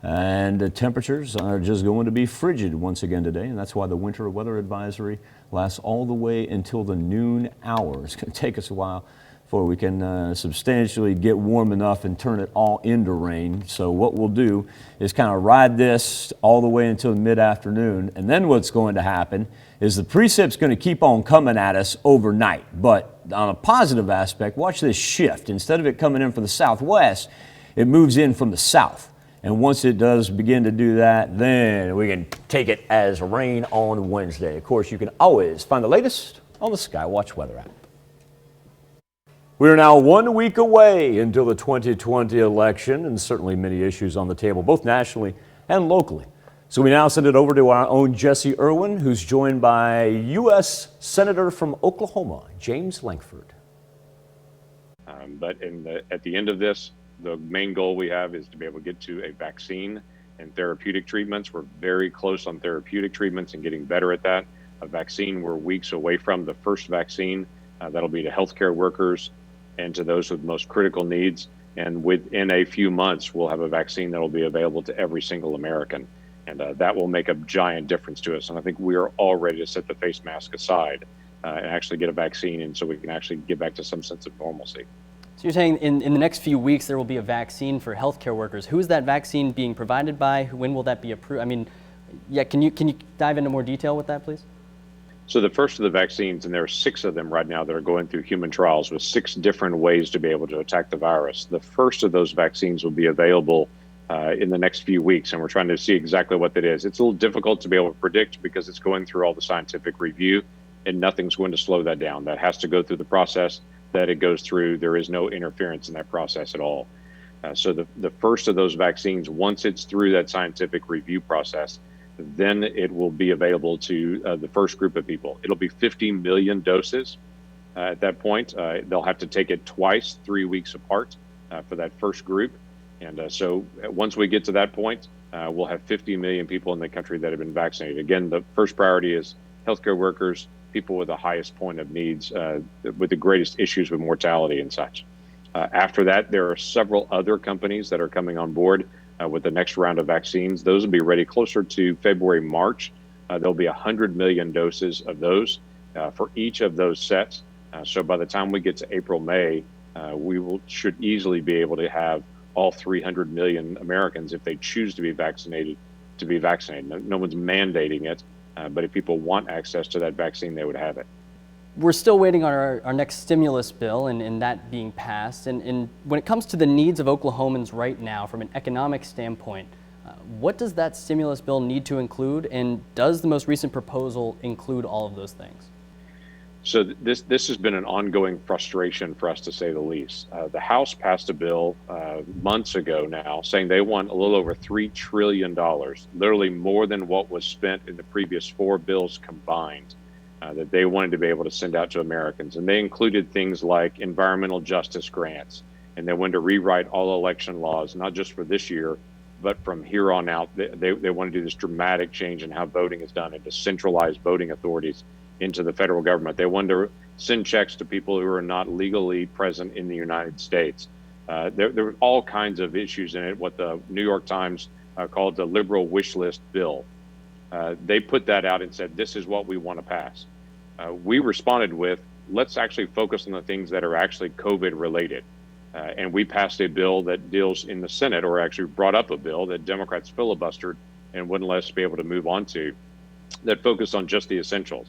And the temperatures are just going to be frigid once again today, and that's why the winter weather advisory lasts all the way until the noon hour. It's going to take us a while before we can substantially get warm enough and turn it all into rain. So what we'll do is kind of ride this all the way until mid-afternoon, and then what's going to happen is the precip's going to keep on coming at us overnight. But on a positive aspect, watch this shift. Instead of it coming in from the southwest, it moves in from the south. And once it does begin to do that, then we can take it as rain on Wednesday. Of course, you can always find the latest on the Skywatch weather app. We are now 1 week away until the 2020 election, and certainly many issues on the table, both nationally and locally. So we now send it over to our own Jesse Irwin, who's joined by U.S. Senator from Oklahoma, James Lankford. But at the end of this, the main goal we have is to be able to get to a vaccine and therapeutic treatments. We're very close on therapeutic treatments and getting better at that. A vaccine, we're weeks away from the first vaccine. That'll be to healthcare workers and to those with most critical needs. And within a few months, we'll have a vaccine that will be available to every single American. And that will make a giant difference to us. And I think we are all ready to set the face mask aside and actually get a vaccine, and so we can actually get back to some sense of normalcy. So you're saying in the next few weeks there will be a vaccine for healthcare workers. Who is that vaccine being provided by? When will that be approved? I mean, yeah, can you dive into more detail with that, please? So the first of the vaccines, and there are 6 of them right now that are going through human trials with 6 different ways to be able to attack the virus. The first of those vaccines will be available in the next few weeks, and we're trying to see exactly what that is. It's a little difficult to be able to predict because it's going through all the scientific review, and nothing's going to slow that down. That has to go through the process that it goes through. There is no interference in that process at all. So the first of those vaccines, once it's through that scientific review process, then it will be available to the first group of people. It'll be 50 million doses at that point. They'll have to take it twice, 3 weeks apart for that first group. And so once we get to that point, we'll have 50 million people in the country that have been vaccinated. Again, the first priority is healthcare workers, people with the highest point of needs, with the greatest issues with mortality and such. After that, there are several other companies that are coming on board with the next round of vaccines. Those will be ready closer to February, March. There'll be 100 million doses of those for each of those sets. So by the time we get to April, May, should easily be able to have all 300 million Americans, if they choose to be vaccinated, to be vaccinated. No one's mandating it, but if people want access to that vaccine, they would have it. We're still waiting on our next stimulus bill and that being passed. And when it comes to the needs of Oklahomans right now, from an economic standpoint, what does that stimulus bill need to include? And does the most recent proposal include all of those things? So this has been an ongoing frustration for us, to say the least. The House passed a bill months ago now saying they want a little over $3 trillion, literally more than what was spent in the previous 4 bills combined, that they wanted to be able to send out to Americans. And they included things like environmental justice grants, and they wanted to rewrite all election laws, not just for this year, but from here on out. They want to do this dramatic change in how voting is done and to centralize voting authorities into the federal government. They wanted to send checks to people who are not legally present in the United States. There were all kinds of issues in it, what the New York Times called the liberal wish list bill. They put that out and said, this is what we want to pass. We responded with, let's actually focus on the things that are actually COVID related. And we passed a bill that deals in the Senate, or actually brought up a bill that Democrats filibustered and wouldn't let us be able to move on to, that focused on just the essentials.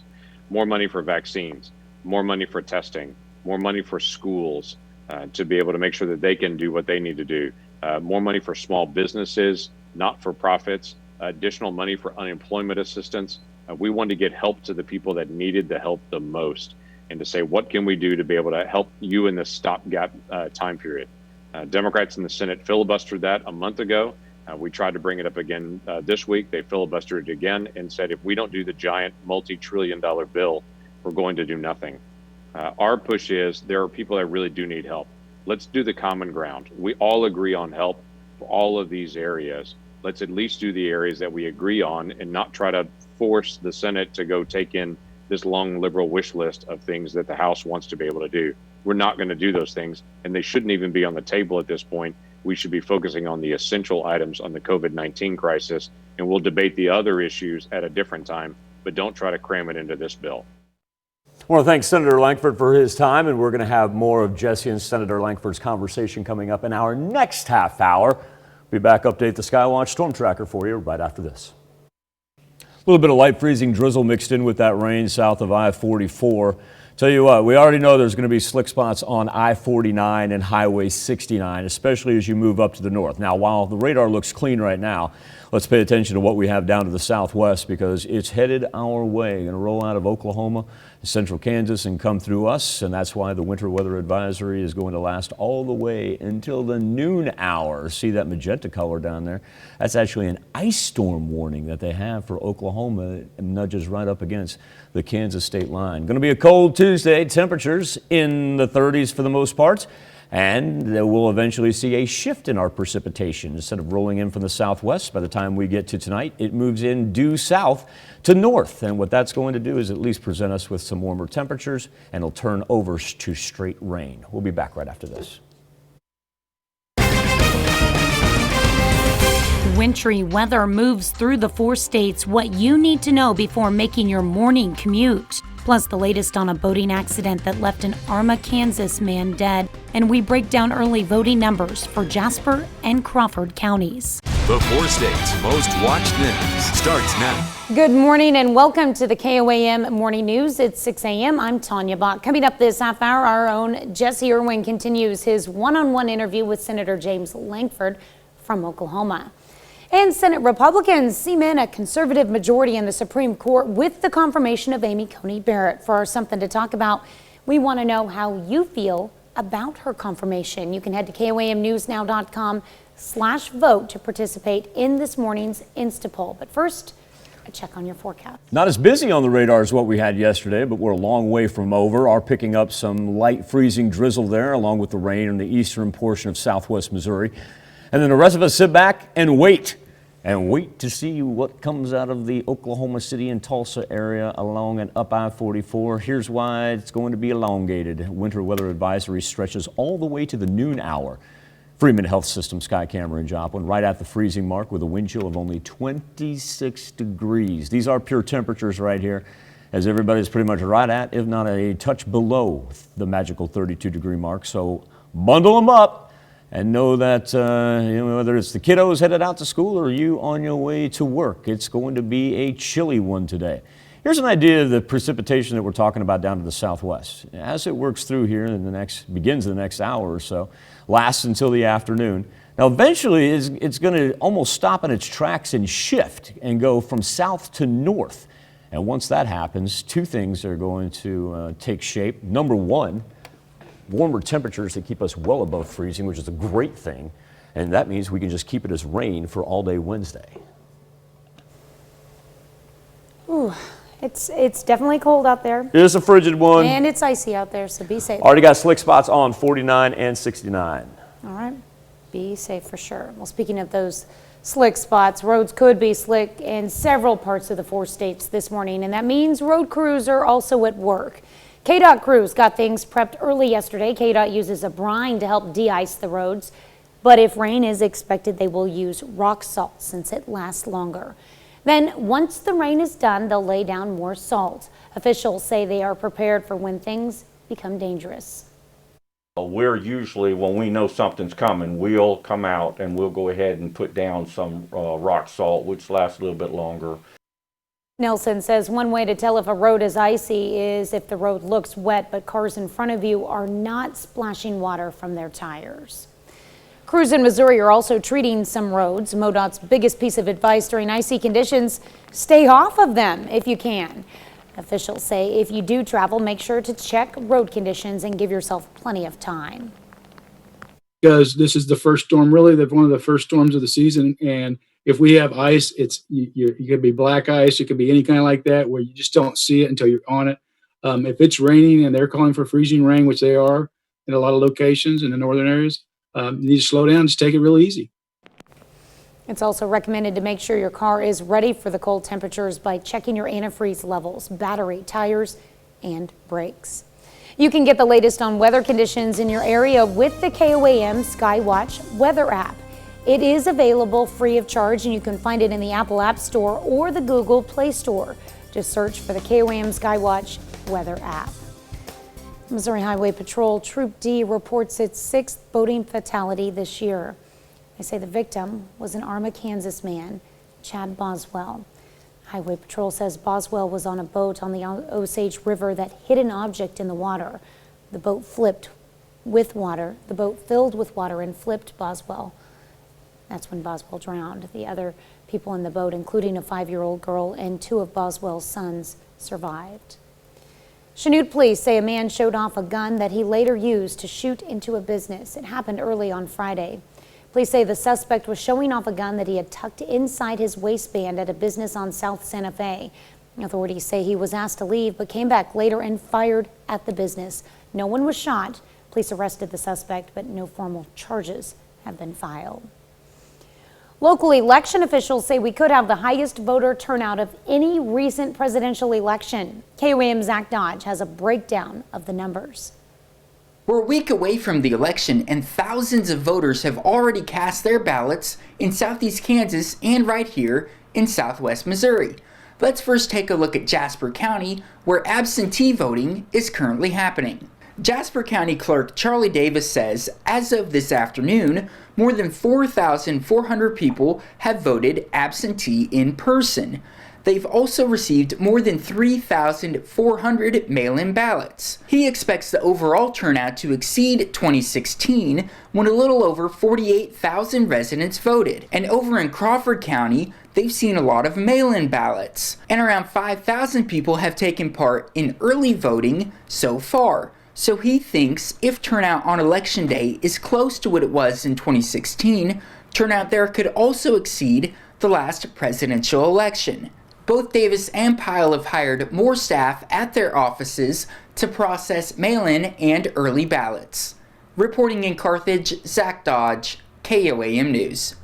More money for vaccines, more money for testing, more money for schools to be able to make sure that they can do what they need to do. More money for small businesses, not-for-profits, additional money for unemployment assistance. We wanted to get help to the people that needed the help the most, and to say, what can we do to be able to help you in this stopgap time period? Democrats in the Senate filibustered that a month ago. We tried to bring it up again this week. They filibustered it again and said, if we don't do the giant multi-trillion-dollar bill, we're going to do nothing. Our push is, there are people that really do need help. Let's do the common ground. We all agree on help for all of these areas. Let's at least do the areas that we agree on and not try to force the Senate to go take in this long liberal wish list of things that the House wants to be able to do. We're not going to do those things, and they shouldn't even be on the table at this point. We should be focusing on the essential items on the COVID-19 crisis, and we'll debate the other issues at a different time, but don't try to cram it into this bill. I want to thank Senator Lankford for his time, and we're going to have more of Jesse and Senator Lankford's conversation coming up in our next half hour. We'll be back, update the Skywatch storm tracker for you right after this. A little bit of light freezing drizzle mixed in with that rain south of I-44. Tell you what, we already know there's going to be slick spots on I-49 and Highway 69, especially as you move up to the north. Now, while the radar looks clean right now, let's pay attention to what we have down to the southwest because it's headed our way. Going to roll out of Oklahoma, central Kansas, and come through us. And that's why the winter weather advisory is going to last all the way until the noon hour. See that magenta color down there? That's actually an ice storm warning that they have for Oklahoma. It nudges right up against the Kansas state line. Going to be a cold Tuesday. Temperatures in the 30s for the most part. And we'll eventually see a shift in our precipitation. Instead of rolling in from the southwest, by the time we get to tonight, it moves in due south to north. And what that's going to do is at least present us with some warmer temperatures, and it'll turn over to straight rain. We'll be back right after this. Wintry weather moves through the 4 states. What you need to know before making your morning commute. Plus the latest on a boating accident that left an Arma, Kansas man dead. And we break down early voting numbers for Jasper and Crawford counties. The 4 states' most watched news starts now. Good morning and welcome to the KOAM Morning News. It's 6 a.m. I'm Tanya Bach. Coming up this half hour, our own Jesse Irwin continues his one-on-one interview with Senator James Lankford from Oklahoma. And Senate Republicans cement a conservative majority in the Supreme Court with the confirmation of Amy Coney Barrett. For our Something to Talk About, we want to know how you feel about her confirmation. You can head to KOAMnews.com/vote to participate in this morning's Instapoll. But first, a check on your forecast. Not as busy on the radar as what we had yesterday, but we're a long way from over. Are picking up some light freezing drizzle there, along with the rain in the eastern portion of southwest Missouri. And then the rest of us sit back and wait to see what comes out of the Oklahoma City and Tulsa area along and up I-44. Here's why it's going to be elongated. Winter weather advisory stretches all the way to the noon hour. Freeman Health System sky camera in Joplin right at the freezing mark with a wind chill of only 26 degrees. These are pure temperatures right here, as everybody's pretty much right at, if not a touch below, the magical 32-degree mark. So bundle them up. And know that whether it's the kiddos headed out to school or you on your way to work, it's going to be a chilly one today. Here's an idea of the precipitation that we're talking about down to the southwest. As it works through here in begins the next hour or so, lasts until the afternoon. Now eventually it's going to almost stop in its tracks and shift and go from south to north. And once that happens, 2 things are going to take shape. Number one, warmer temperatures that keep us well above freezing, which is a great thing. And that means we can just keep it as rain for all day Wednesday. Ooh, it's definitely cold out there. It is a frigid one. And it's icy out there, so be safe. Already got slick spots on 49 and 69. All right, be safe for sure. Well, speaking of those slick spots, roads could be slick in several parts of the 4 states this morning, and that means road crews are also at work. KDOT crews got things prepped early yesterday. KDOT uses a brine to help de-ice the roads, but if rain is expected, they will use rock salt since it lasts longer. Then once the rain is done, they'll lay down more salt. Officials say they are prepared for when things become dangerous. We're usually, when we know something's coming, we'll come out and we'll go ahead and put down some rock salt, which lasts a little bit longer. Nelson says one way to tell if a road is icy is if the road looks wet, but cars in front of you are not splashing water from their tires. Crews in Missouri are also treating some roads. MoDOT's biggest piece of advice during icy conditions, stay off of them if you can. Officials say if you do travel, make sure to check road conditions and give yourself plenty of time. Because this is the first storm, really, one of the first storms of the season, and if we have ice, you could be black ice. It could be any kind of like that where you just don't see it until you're on it. If it's raining and they're calling for freezing rain, which they are in a lot of locations in the northern areas, you need to slow down. Just take it real easy. It's also recommended to make sure your car is ready for the cold temperatures by checking your antifreeze levels, battery, tires, and brakes. You can get the latest on weather conditions in your area with the KOAM Skywatch weather app. It is available free of charge, and you can find it in the Apple App Store or the Google Play Store. Just search for the KOAM Skywatch weather app. Missouri Highway Patrol Troop D reports its 6th boating fatality this year. They say the victim was an Arma, Kansas man, Chad Boswell. Highway Patrol says Boswell was on a boat on the Osage River that hit an object in the water. The boat flipped with water. The boat filled with water and flipped Boswell. That's when Boswell drowned. The other people in the boat, including a 5-year-old girl and 2 of Boswell's sons, survived. Chanute police say a man showed off a gun that he later used to shoot into a business. It happened early on Friday. Police say the suspect was showing off a gun that he had tucked inside his waistband at a business on South Santa Fe. Authorities say he was asked to leave but came back later and fired at the business. No one was shot. Police arrested the suspect, but no formal charges have been filed. Local election officials say we could have the highest voter turnout of any recent presidential election. KOAM's Zach Dodge has a breakdown of the numbers. We're a week away from the election and thousands of voters have already cast their ballots in southeast Kansas and right here in southwest Missouri. Let's first take a look at Jasper County, where absentee voting is currently happening. Jasper County Clerk Charlie Davis says, as of this afternoon, more than 4,400 people have voted absentee in person. They've also received more than 3,400 mail-in ballots. He expects the overall turnout to exceed 2016, when a little over 48,000 residents voted. And over in Crawford County, they've seen a lot of mail-in ballots. And around 5,000 people have taken part in early voting so far. So he thinks if turnout on Election Day is close to what it was in 2016, turnout there could also exceed the last presidential election. Both Davis and Pyle have hired more staff at their offices to process mail-in and early ballots. Reporting in Carthage, Zach Dodge, KOAM News.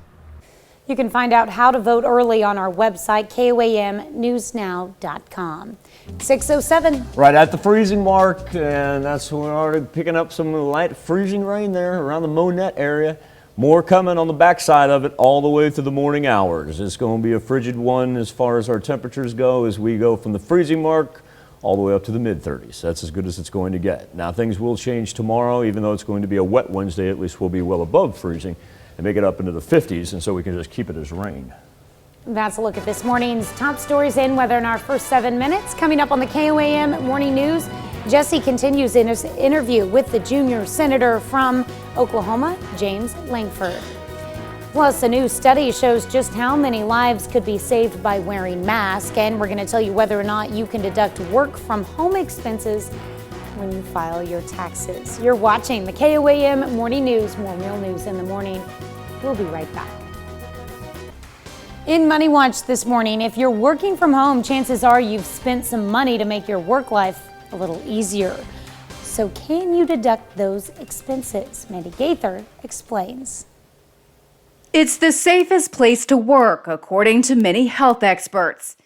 You can find out how to vote early on our website, KOAMnewsnow.com. 6:07. Right at the freezing mark, and that's when we're already picking up some light freezing rain there around the Monette area. More coming on the backside of it all the way through the morning hours. It's going to be a frigid one as far as our temperatures go as we go from the freezing mark all the way up to the mid-30s. That's as good as it's going to get. Now things will change tomorrow, even though it's going to be a wet Wednesday. At least we'll be well above freezing and make it up into the 50s, and so we can just keep it as rain. That's a look at this morning's top stories and weather in our first 7 minutes. Coming up on the KOAM Morning News, Jesse continues in his interview with the junior senator from Oklahoma, James Langford. Plus, a new study shows just how many lives could be saved by wearing masks, and we're going to tell you whether or not you can deduct work from home expenses when you file your taxes. You're watching the KOAM Morning News, more real news in the morning. We'll be right back. In Money Watch this morning, if you're working from home, chances are you've spent some money to make your work life a little easier. So can you deduct those expenses? Mandy Gaither explains. It's the safest place to work, according to many health experts.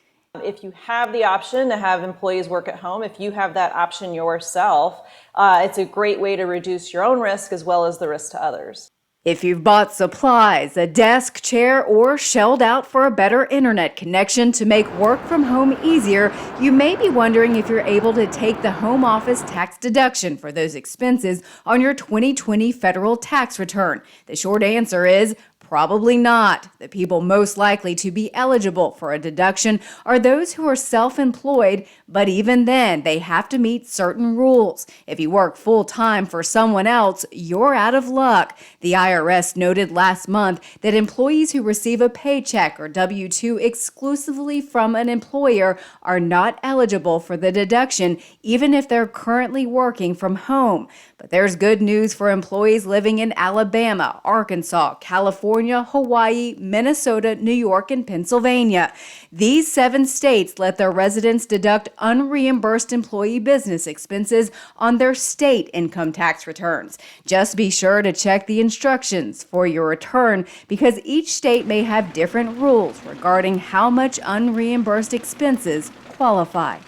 If you have the option to have employees work at home, if you have that option yourself, it's a great way to reduce your own risk as well as the risk to others. If you've bought supplies, a desk, chair, or shelled out for a better internet connection to make work from home easier, you may be wondering if you're able to take the home office tax deduction for those expenses on your 2020 federal tax return. The short answer is probably not. The people most likely to be eligible for a deduction are those who are self-employed, but even then, they have to meet certain rules. If you work full-time for someone else, you're out of luck. The IRS noted last month that employees who receive a paycheck or W-2 exclusively from an employer are not eligible for the deduction, even if they're currently working from home. But there's good news for employees living in Alabama, Arkansas, California, Hawaii, Minnesota, New York, and Pennsylvania. These 7 states let their residents deduct unreimbursed employee business expenses on their state income tax returns. Just be sure to check the instructions for your return because each state may have different rules regarding how much unreimbursed expenses qualify.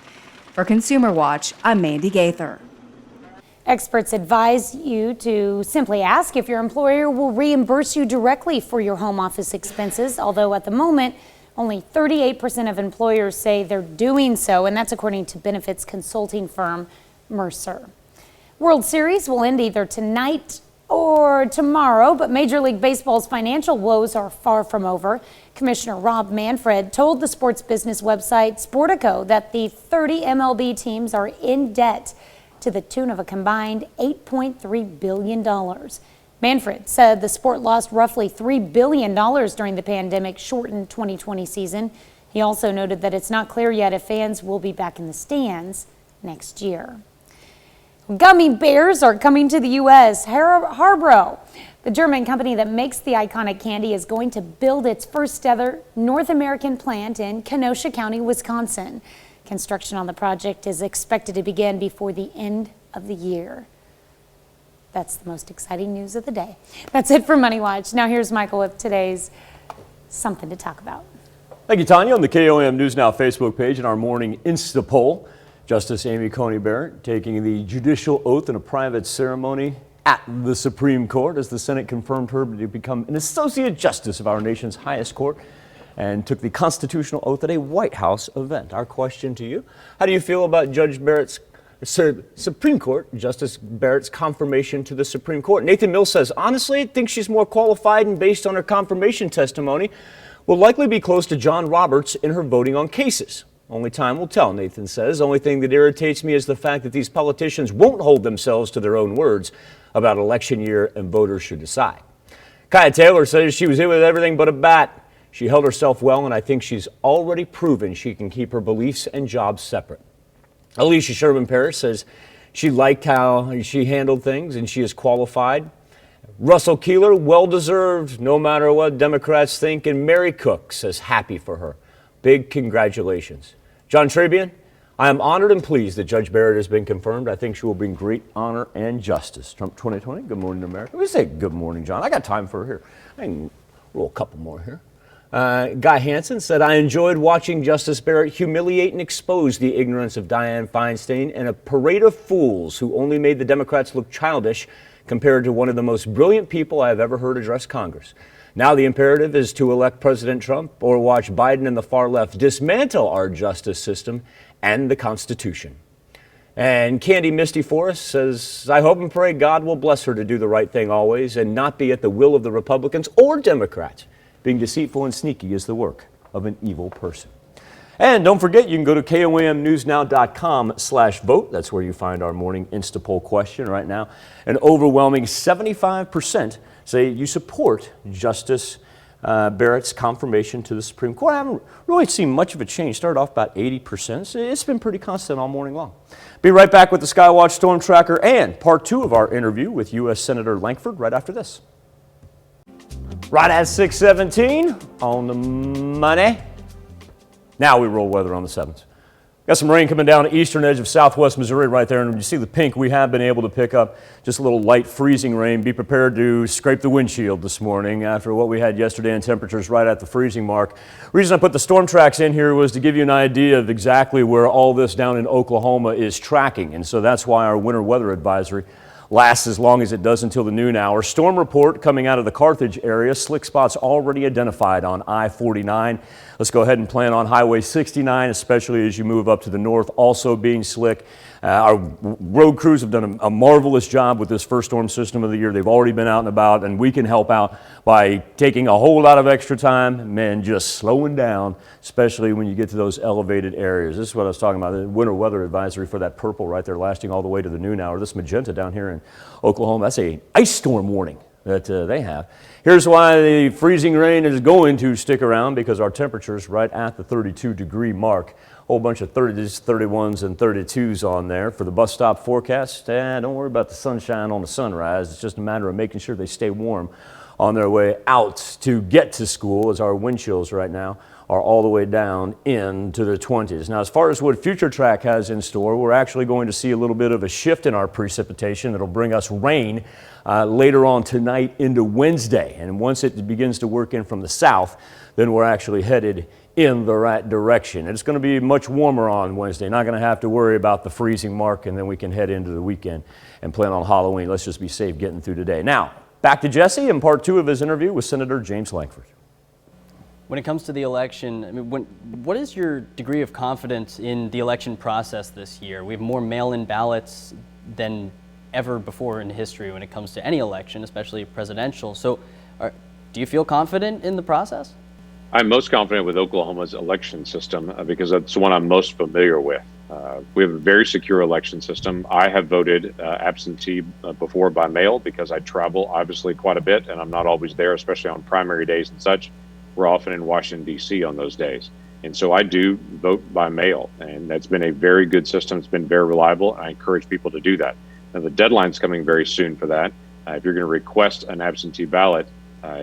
For Consumer Watch, I'm Mandy Gaither. Experts advise you to simply ask if your employer will reimburse you directly for your home office expenses, although at the moment, Only 38% of employers say they're doing so, and that's according to benefits consulting firm Mercer. World Series will end either tonight or tomorrow, but Major League Baseball's financial woes are far from over. Commissioner Rob Manfred told the sports business website Sportico that the 30 MLB teams are in debt to the tune of a combined $8.3 billion. Manfred said the sport lost roughly $3 billion during the pandemic-shortened 2020 season. He also noted that it's not clear yet if fans will be back in the stands next year. Gummy bears are coming to the U.S. Haribo, the German company that makes the iconic candy, is going to build its first ever North American plant in Kenosha County, Wisconsin. Construction on the project is expected to begin before the end of the year. That's the most exciting news of the day. That's it for Money Watch. Now here's Michael with today's Something to Talk About. Thank you, Tanya. On the KOAM News Now Facebook page in our morning Insta poll, Justice Amy Coney Barrett taking the judicial oath in a private ceremony at the Supreme Court as the Senate confirmed her to become an associate justice of our nation's highest court and took the constitutional oath at a White House event. Our question to you, how do you feel about Supreme Court Justice Barrett's confirmation to the Supreme Court? Nathan Mills says, honestly, I think she's more qualified and based on her confirmation testimony will likely be close to John Roberts in her voting on cases. Only time will tell, Nathan says. Only thing that irritates me is the fact that these politicians won't hold themselves to their own words about election year and voters should decide. Kaya Taylor says she was hit with everything but a bat. She held herself well, and I think she's already proven she can keep her beliefs and jobs separate. Alicia Sherman Parrish says she liked how she handled things and she is qualified. Russell Keeler, well-deserved, no matter what Democrats think. And Mary Cook says happy for her. Big congratulations. John Trabian, I am honored and pleased that Judge Barrett has been confirmed. I think she will bring great honor and justice. Trump 2020, good morning, America. We say good morning, John. I got time for here. I can roll a couple more here. Guy Hansen said, I enjoyed watching Justice Barrett humiliate and expose the ignorance of Dianne Feinstein and a parade of fools who only made the Democrats look childish compared to one of the most brilliant people I have ever heard address Congress. Now the imperative is to elect President Trump or watch Biden and the far left dismantle our justice system and the Constitution. And Candy Misty Forrest says, I hope and pray God will bless her to do the right thing always and not be at the will of the Republicans or Democrats. Being deceitful and sneaky is the work of an evil person. And don't forget, you can go to KOAMnewsnow.com/vote. That's where you find our morning Insta poll question right now. An overwhelming 75% say you support Justice Barrett's confirmation to the Supreme Court. I haven't really seen much of a change. Started off about 80%. It's been pretty constant all morning long. Be right back with the Skywatch Storm Tracker and part 2 of our interview with U.S. Senator Lankford right after this. Right at 6:17 on the money. Now we roll weather on the 7th. Got some rain coming down the eastern edge of southwest Missouri right there, and when you see the pink, we have been able to pick up just a little light freezing rain. Be prepared to scrape the windshield this morning after what we had yesterday in temperatures right at the freezing mark. The reason I put the storm tracks in here was to give you an idea of exactly where all this down in Oklahoma is tracking, and so that's why our winter weather advisory lasts as long as it does until the noon hour. Storm report coming out of the Carthage area. Slick spots already identified on I-49. Let's go ahead and plan on Highway 69, especially as you move up to the north, also being slick. Our road crews have done a marvelous job with this first storm system of the year. They've already been out and about, and we can help out by taking a whole lot of extra time and just slowing down, especially when you get to those elevated areas. This is what I was talking about, the winter weather advisory for that purple right there lasting all the way to the noon hour. This magenta down here in Oklahoma, that's an ice storm warning that they have. Here's why the freezing rain is going to stick around, because our temperature's right at the 32-degree mark. Whole bunch of 30s, 31s, and 32s on there. For the bus stop forecast, don't worry about the sunshine on the sunrise. It's just a matter of making sure they stay warm on their way out to get to school, as our wind chills right now are all the way down into the 20s. Now, as far as what Future Track has in store, we're actually going to see a little bit of a shift in our precipitation that'll bring us rain later on tonight into Wednesday. And once it begins to work in from the south, then we're actually headed in the right direction. It's going to be much warmer on Wednesday. Not going to have to worry about the freezing mark, and then we can head into the weekend and plan on Halloween. Let's just be safe getting through today. Now, back to Jesse and part 2 of his interview with Senator James Lankford. When it comes to the election, I mean, what is your degree of confidence in the election process this year? We have more mail-in ballots than ever before in history when it comes to any election, especially presidential. So do you feel confident in the process? I'm most confident with Oklahoma's election system because that's the one I'm most familiar with. We have a very secure election system. I have voted absentee before by mail because I travel obviously quite a bit and I'm not always there, especially on primary days and such. We're often in Washington, D.C. on those days. And so I do vote by mail, and that's been a very good system. It's been very reliable, and I encourage people to do that. Now, the deadline's coming very soon for that. If you're going to request an absentee ballot,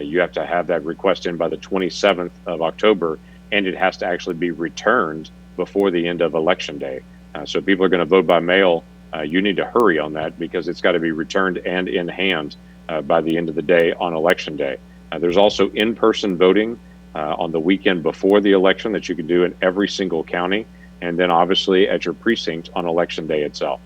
you have to have that request in by the 27th of October, and it has to actually be returned before the end of Election Day. So if people are going to vote by mail, you need to hurry on that because it's got to be returned and in hand by the end of the day on Election Day. There's also in-person voting on the weekend before the election that you can do in every single county, and then obviously at your precinct on Election Day itself.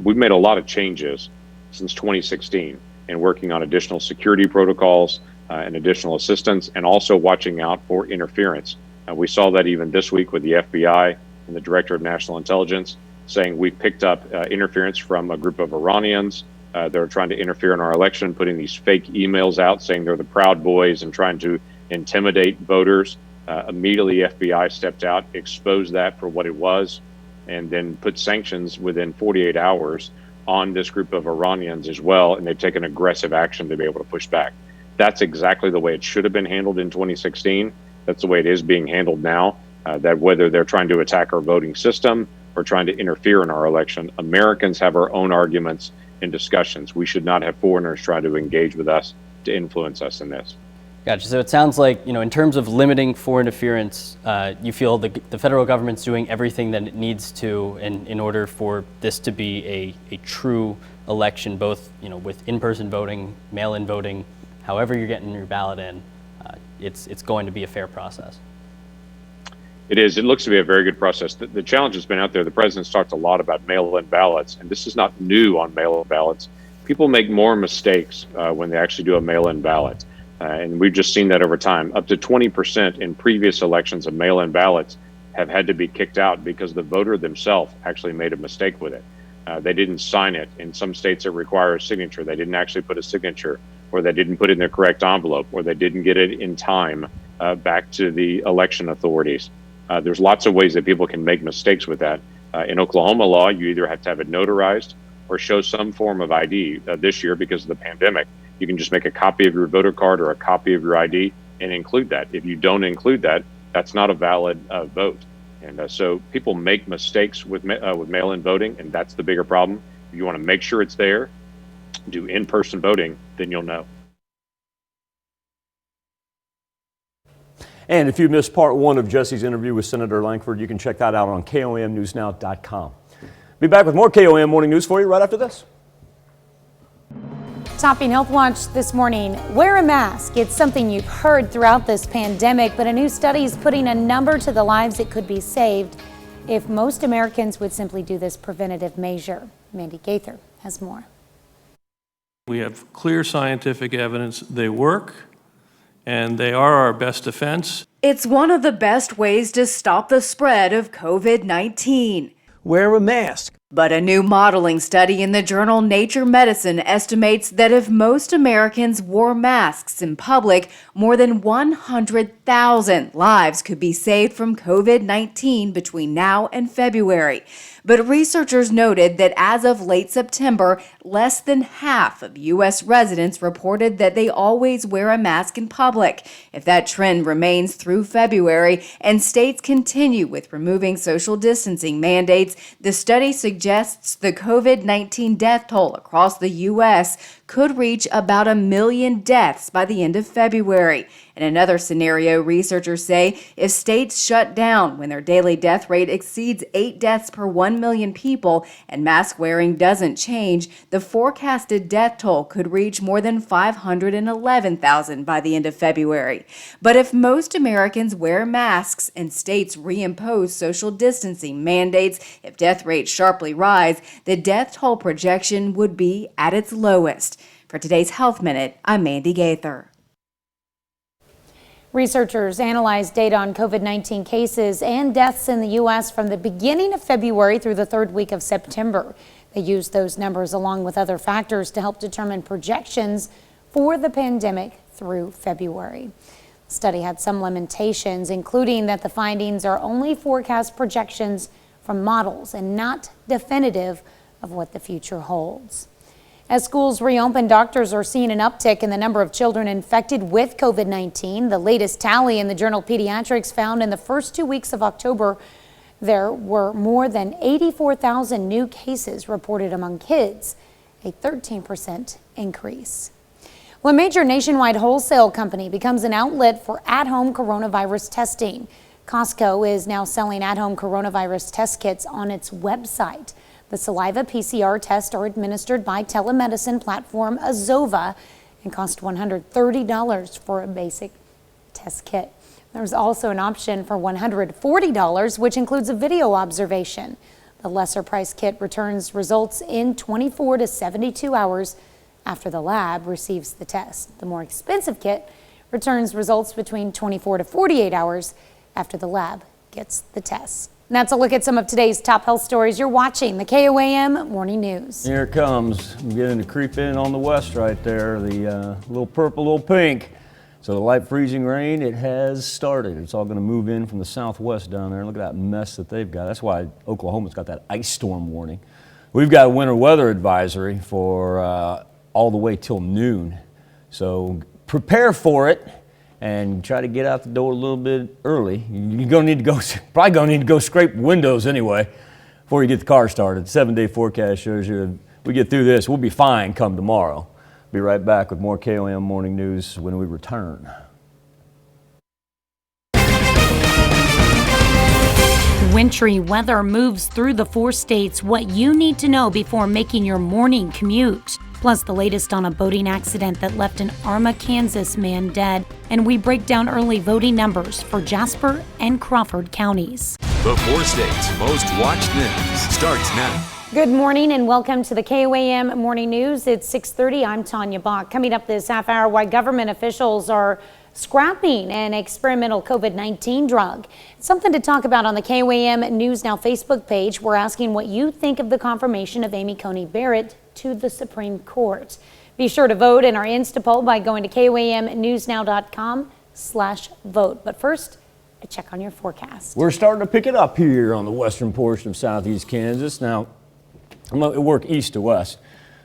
We've made a lot of changes since 2016 in working on additional security protocols and additional assistance, and also watching out for interference. We saw that even this week with the FBI and the Director of National Intelligence saying we picked up interference from a group of Iranians that are trying to interfere in our election, putting these fake emails out saying they're the Proud Boys and trying to intimidate voters. Immediately, FBI stepped out, exposed that for what it was, and then put sanctions within 48 hours on this group of Iranians as well, and they've taken aggressive action to be able to push back. That's exactly the way it should have been handled in 2016. That's the way it is being handled now, that whether they're trying to attack our voting system or trying to interfere in our election, Americans have our own arguments and discussions. We should not have foreigners trying to engage with us to influence us in this. Gotcha. So it sounds like, in terms of limiting foreign interference, you feel the federal government's doing everything that it needs to in order for this to be a true election, both, with in-person voting, mail-in voting, however you're getting your ballot in, it's going to be a fair process. It is. It looks to be a very good process. The challenge has been out there. The president's talked a lot about mail-in ballots, and this is not new on mail-in ballots. People make more mistakes when they actually do a mail-in ballot. And we've just seen that over time. Up to 20% in previous elections of mail-in ballots have had to be kicked out because the voter themselves actually made a mistake with it. They didn't sign it. In some states, it requires a signature. They didn't actually put a signature, or they didn't put it in the correct envelope, or they didn't get it in time back to the election authorities. There's lots of ways that people can make mistakes with that. In Oklahoma law, you either have to have it notarized or show some form of ID. This year, because of the pandemic, you can just make a copy of your voter card or a copy of your ID and include that. If you don't include that, that's not a valid vote. And so people make mistakes with mail-in voting, and that's the bigger problem. If you want to make sure it's there, do in-person voting, then you'll know. And if you missed part one of Jesse's interview with Senator Lankford, you can check that out on KOAMnewsnow.com. Be back with more KOAM Morning News for you right after this. Topping Healthwatch this morning, wear a mask. It's something you've heard throughout this pandemic, but a new study is putting a number to the lives it could be saved if most Americans would simply do this preventative measure. Mandy Gaither has more. We have clear scientific evidence they work, and they are our best defense. It's one of the best ways to stop the spread of COVID-19. Wear a mask. But a new modeling study in the journal Nature Medicine estimates that if most Americans wore masks in public, more than 100,000 lives could be saved from COVID-19 between now and February. But researchers noted that as of late September, less than half of U.S. residents reported that they always wear a mask in public. If that trend remains through February and states continue with removing social distancing mandates, the study suggests the COVID-19 death toll across the U.S. could reach about 1 million deaths by the end of February. In another scenario, researchers say if states shut down when their daily death rate exceeds 8 deaths per 1 million people and mask wearing doesn't change, the forecasted death toll could reach more than 511,000 by the end of February. But if most Americans wear masks and states reimpose social distancing mandates, if death rates sharply rise, the death toll projection would be at its lowest. For today's Health Minute, I'm Mandy Gaither. Researchers analyzed data on COVID-19 cases and deaths in the U.S. from the beginning of February through the third week of September. They used those numbers along with other factors to help determine projections for the pandemic through February. The study had some limitations, including that the findings are only forecast projections from models and not definitive of what the future holds. As schools reopen, doctors are seeing an uptick in the number of children infected with COVID-19. The latest tally in the journal Pediatrics found in the first 2 weeks of October, there were more than 84,000 new cases reported among kids, a 13% increase. Well, a major nationwide wholesale company becomes an outlet for at-home coronavirus testing. Costco is now selling at-home coronavirus test kits on its website. The saliva PCR tests are administered by telemedicine platform Azova and cost $130 for a basic test kit. There's also an option for $140, which includes a video observation. The lesser price kit returns results in 24 to 72 hours after the lab receives the test. The more expensive kit returns results between 24 to 48 hours after the lab gets the test. And that's a look at some of today's top health stories. You're watching the KOAM Morning News. Here it comes. I'm getting to creep in on the west right there. The little purple, little pink. So the light freezing rain, it has started. It's all going to move in from the southwest down there. Look at that mess that they've got. That's why Oklahoma's got that ice storm warning. We've got a winter weather advisory for all the way till noon. So prepare for it and try to get out the door a little bit early. You're gonna need to go, probably gonna need to go scrape windows anyway before you get the car started. 7-day forecast shows you we get through this, we'll be fine come tomorrow. Be right back with more KOAM Morning News when we return. Wintry weather moves through the 4 states. What you need to know before making your morning commute. Plus the latest on a boating accident that left an Arma, Kansas man dead. And we break down early voting numbers for Jasper and Crawford counties. The 4 states' most watched news starts now. Good morning and welcome to the KOAM Morning News. It's 6:30. I'm Tanya Bach. Coming up this half hour, why government officials are scrapping an experimental COVID-19 drug. It's something to talk about on the KOAM News Now Facebook page. We're asking what you think of the confirmation of Amy Coney Barrett to the Supreme Court. Be sure to vote in our Insta poll by going to KOAMnewsnow.com/vote. But first, a check on your forecast. We're starting to pick it up here on the western portion of southeast Kansas. Now, I'm going to work east to west.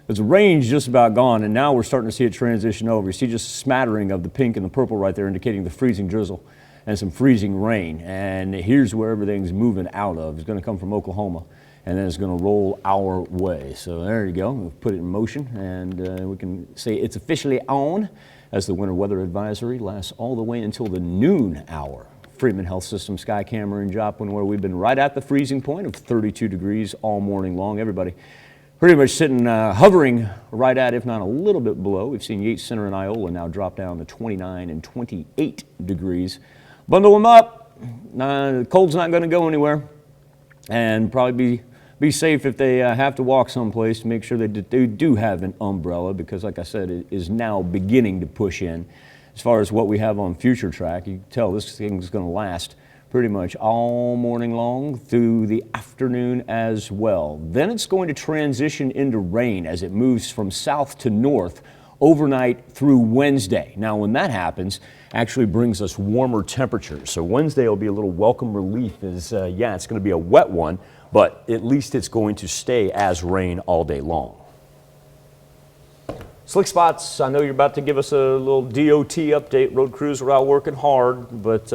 The rain's just about gone, and now we're starting to see it transition over. You see just a smattering of the pink and the purple right there, indicating the freezing drizzle and some freezing rain. And here's where everything's moving out of. It's going to come from Oklahoma, and then it's going to roll our way. So there you go. We'll put it in motion, and we can say it's officially on as the winter weather advisory lasts all the way until the noon hour. Freeman Health System Sky Camera in Joplin, where we've been right at the freezing point of 32 degrees all morning long. Everybody pretty much sitting, hovering right at, if not a little bit below. We've seen Yates Center and Iola now drop down to 29 and 28 degrees. Bundle them up. The cold's not going to go anywhere. And probably be safe if they have to walk someplace to make sure that they do have an umbrella, because like I said, it is now beginning to push in. As far as what we have on Future Track, you can tell this thing's going to last pretty much all morning long through the afternoon as well. Then it's going to transition into rain as it moves from south to north overnight through Wednesday. Now, when that happens, actually brings us warmer temperatures. So Wednesday will be a little welcome relief. It's going to be a wet one, but at least it's going to stay as rain all day long. Slick spots, I know you're about to give us a little DOT update. Road crews are out working hard, but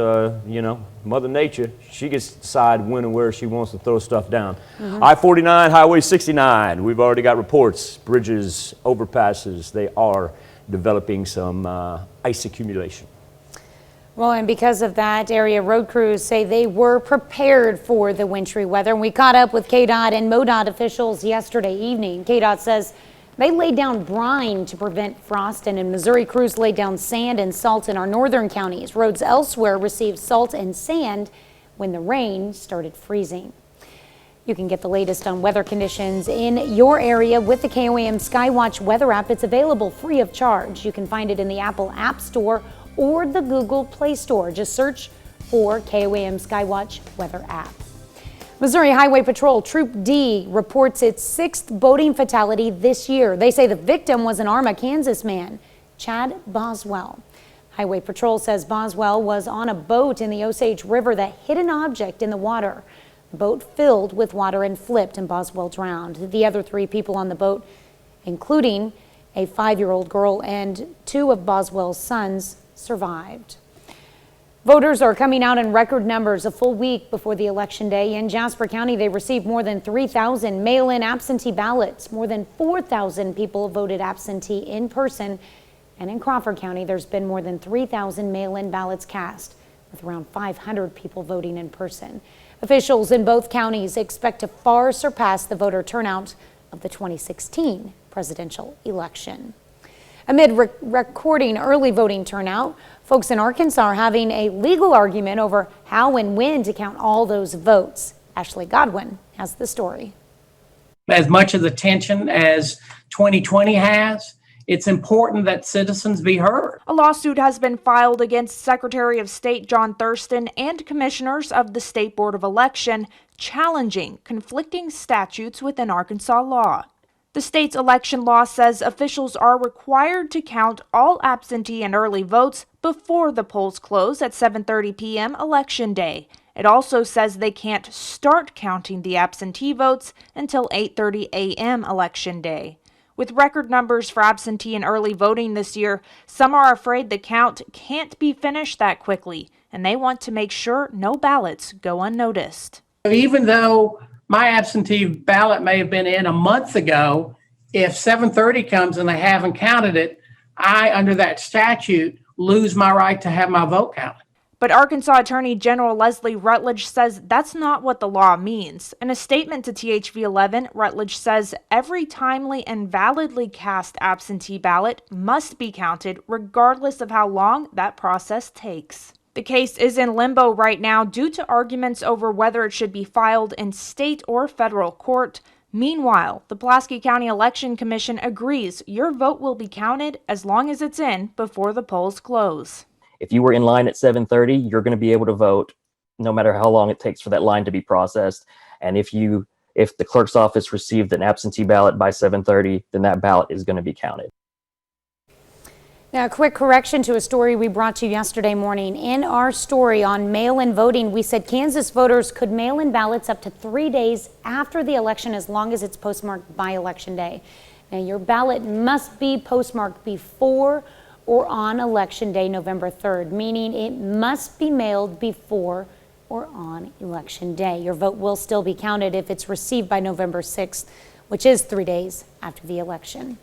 you know, Mother Nature, she gets to decide when and where she wants to throw stuff down. I-49, Highway 69, we've already got reports. Bridges, overpasses, they are developing some ice accumulation. Well, and because of that, area road crews say they were prepared for the wintry weather. And we caught up with KDOT and MoDOT officials yesterday evening. KDOT says they laid down brine to prevent frost, and in Missouri, crews laid down sand and salt in our northern counties. Roads elsewhere received salt and sand when the rain started freezing. You can get the latest on weather conditions in your area with the KOAM Skywatch weather app. It's available free of charge. You can find it in the Apple App Store or the Google Play Store. Just search for KOAM Skywatch weather app. Missouri Highway Patrol Troop D reports its 6th boating fatality this year. They say the victim was an Arma, Kansas man, Chad Boswell. Highway Patrol says Boswell was on a boat in the Osage River that hit an object in the water. The boat filled with water and flipped, and Boswell drowned. The other 3 people on the boat, including a 5-year-old girl and 2 of Boswell's sons, survived. Voters are coming out in record numbers a full week before the election day. In Jasper County, they received more than 3,000 mail-in absentee ballots. More than 4,000 people voted absentee in person. And in Crawford County, there's been more than 3,000 mail-in ballots cast, with around 500 people voting in person. Officials in both counties expect to far surpass the voter turnout of the 2016 presidential election. Amid recording early voting turnout, folks in Arkansas are having a legal argument over how and when to count all those votes. Ashley Godwin has the story. As much of the attention as 2020 has, it's important that citizens be heard. A lawsuit has been filed against Secretary of State John Thurston and commissioners of the State Board of Election, challenging conflicting statutes within Arkansas law. The state's election law says officials are required to count all absentee and early votes before the polls close at 7:30 p.m. Election Day. It also says they can't start counting the absentee votes until 8:30 a.m. Election Day. With record numbers for absentee and early voting this year, some are afraid the count can't be finished that quickly, and they want to make sure no ballots go unnoticed. Even though my absentee ballot may have been in a month ago, if 7:30 comes and they haven't counted it, I, under that statute, lose my right to have my vote counted. But Arkansas Attorney General Leslie Rutledge says that's not what the law means. In a statement to THV 11, Rutledge says every timely and validly cast absentee ballot must be counted regardless of how long that process takes. The case is in limbo right now due to arguments over whether it should be filed in state or federal court. Meanwhile, the Pulaski County Election Commission agrees your vote will be counted as long as it's in before the polls close. If you were in line at 7:30, you're going to be able to vote no matter how long it takes for that line to be processed. And if the clerk's office received an absentee ballot by 7:30, then that ballot is going to be counted. Now, a quick correction to a story we brought you yesterday morning. In our story on mail-in voting, we said Kansas voters could mail in ballots up to 3 days after the election as long as it's postmarked by Election Day. Now, your ballot must be postmarked before or on Election Day, November 3rd, meaning it must be mailed before or on Election Day. Your vote will still be counted if it's received by November 6th, which is 3 days after the election.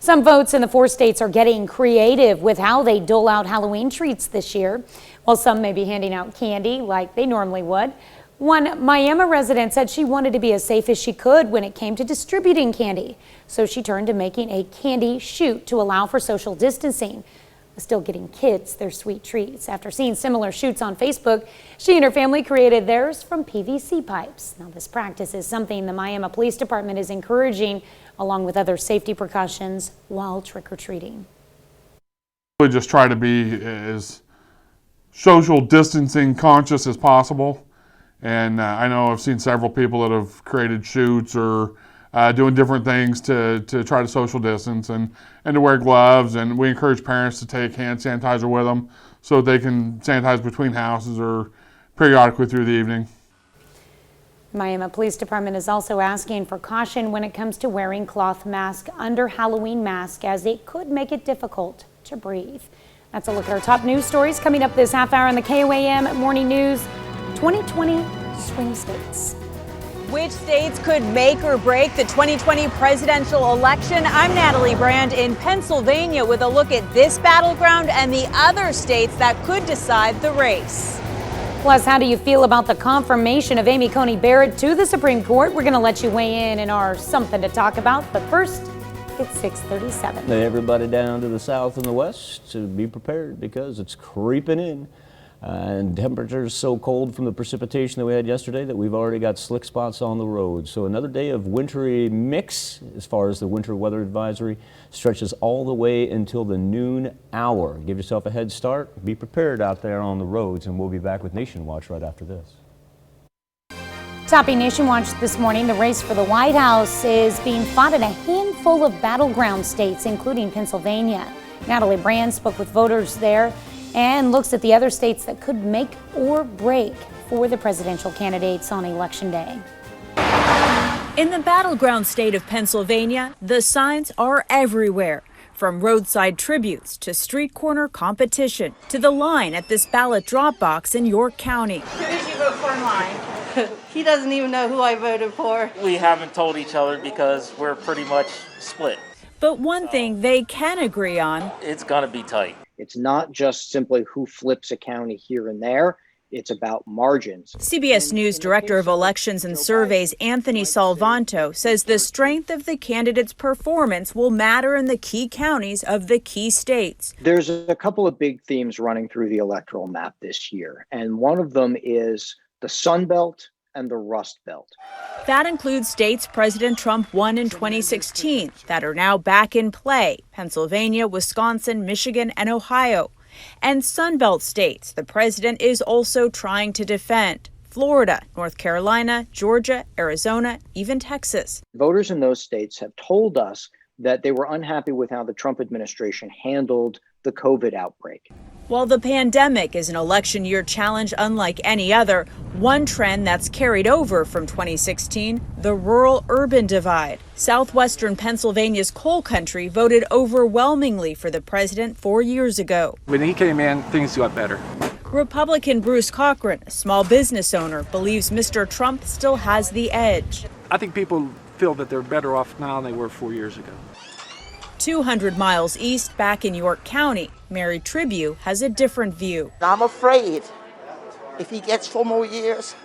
Some votes in the 4 states are getting creative with how they dole out Halloween treats this year. While some may be handing out candy like they normally would, one Miami resident said she wanted to be as safe as she could when it came to distributing candy. So she turned to making a candy chute to allow for social distancing, but still getting kids their sweet treats. After seeing similar chutes on Facebook, she and her family created theirs from PVC pipes. Now, this practice is something the Miami Police Department is encouraging, along with other safety precautions while trick-or-treating. We just try to be as social distancing conscious as possible. And I know I've seen several people that have created chutes or doing different things to try to social distance and to wear gloves. And we encourage parents to take hand sanitizer with them so they can sanitize between houses or periodically through the evening. Miami Police Department is also asking for caution when it comes to wearing cloth masks under Halloween mask, as it could make it difficult to breathe. That's a look at our top news stories coming up this half hour on the KOAM Morning News. 2020 swing states. Which states could make or break the 2020 presidential election? I'm Natalie Brand in Pennsylvania with a look at this battleground and the other states that could decide the race. Plus, how do you feel about the confirmation of Amy Coney Barrett to the Supreme Court? We're going to let you weigh in our Something to Talk About, but first, it's 6:37. Everybody down to the south and the west to be prepared because it's creeping in. And temperatures so cold from the precipitation that we had yesterday that we've already got slick spots on the road. So another day of wintry mix as far as the winter weather advisory stretches all the way until the noon hour. Give yourself a head start. Be prepared out there on the roads, and we'll be back with Nation Watch right after this. Topping Nation Watch this morning, the race for the White House is being fought in a handful of battleground states, including Pennsylvania. Natalie Brand spoke with voters there and looks at the other states that could make or break for the presidential candidates on Election Day. In the battleground state of Pennsylvania, the signs are everywhere. From roadside tributes to street corner competition to the line at this ballot drop box in York County. Who did you vote for in line? He doesn't even know who I voted for. We haven't told each other because we're pretty much split. But one thing they can agree on: it's gonna be tight. It's not just simply who flips a county here and there. It's about margins. CBS News Director of Elections and Surveys Anthony Salvanto says the strength of the candidate's performance will matter in the key counties of the key states. There's a couple of big themes running through the electoral map this year, and one of them is the Sun Belt and the Rust Belt. That includes states President Trump won in 2016 that are now back in play: Pennsylvania, Wisconsin, Michigan, and Ohio. And Sunbelt states the president is also trying to defend: Florida, North Carolina, Georgia, Arizona, even Texas. Voters in those states have told us that they were unhappy with how the Trump administration handled the COVID outbreak. While the pandemic is an election year challenge unlike any other, one trend that's carried over from 2016, the rural-urban divide. Southwestern Pennsylvania's coal country voted overwhelmingly for the president 4 years ago. When he came in, things got better. Republican Bruce Cochran, a small business owner, believes Mr. Trump still has the edge. I think people feel that they're better off now than they were 4 years ago. 200 miles east, back in York County, Mary Tribune has a different view. I'm afraid if he gets 4 more years,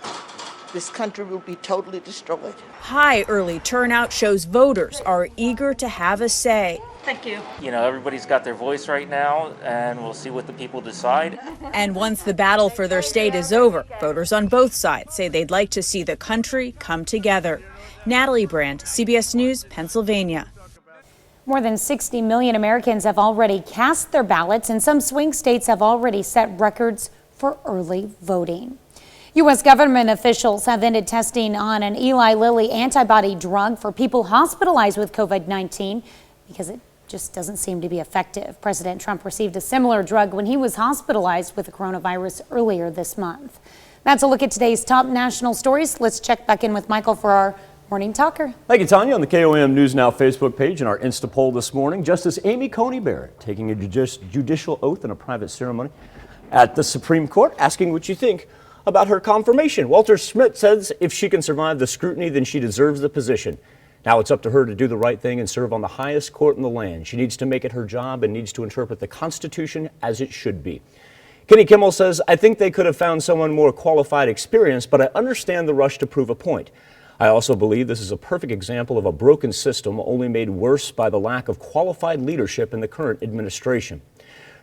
this country will be totally destroyed. High early turnout shows voters are eager to have a say. Thank you. You know, everybody's got their voice right now, and we'll see what the people decide. And once the battle for their state is over, voters on both sides say they'd like to see the country come together. Natalie Brand, CBS News, Pennsylvania. More than 60 million Americans have already cast their ballots, and some swing states have already set records for early voting. U.S. government officials have ended testing on an Eli Lilly antibody drug for people hospitalized with COVID-19 because it just doesn't seem to be effective. President Trump received a similar drug when he was hospitalized with the coronavirus earlier this month. That's a look at today's top national stories. Let's check back in with Michael for our Morning Talker. Thank you, Tanya. On the KOAM News Now Facebook page and our Insta poll this morning, Justice Amy Coney Barrett taking a judicial oath in a private ceremony at the Supreme Court, asking what you think about her confirmation. Walter Schmidt says if she can survive the scrutiny, then she deserves the position. Now it's up to her to do the right thing and serve on the highest court in the land. She needs to make it her job and needs to interpret the Constitution as it should be. Kenny Kimmel says, I think they could have found someone more qualified, experienced, but I understand the rush to prove a point. I also believe this is a perfect example of a broken system only made worse by the lack of qualified leadership in the current administration.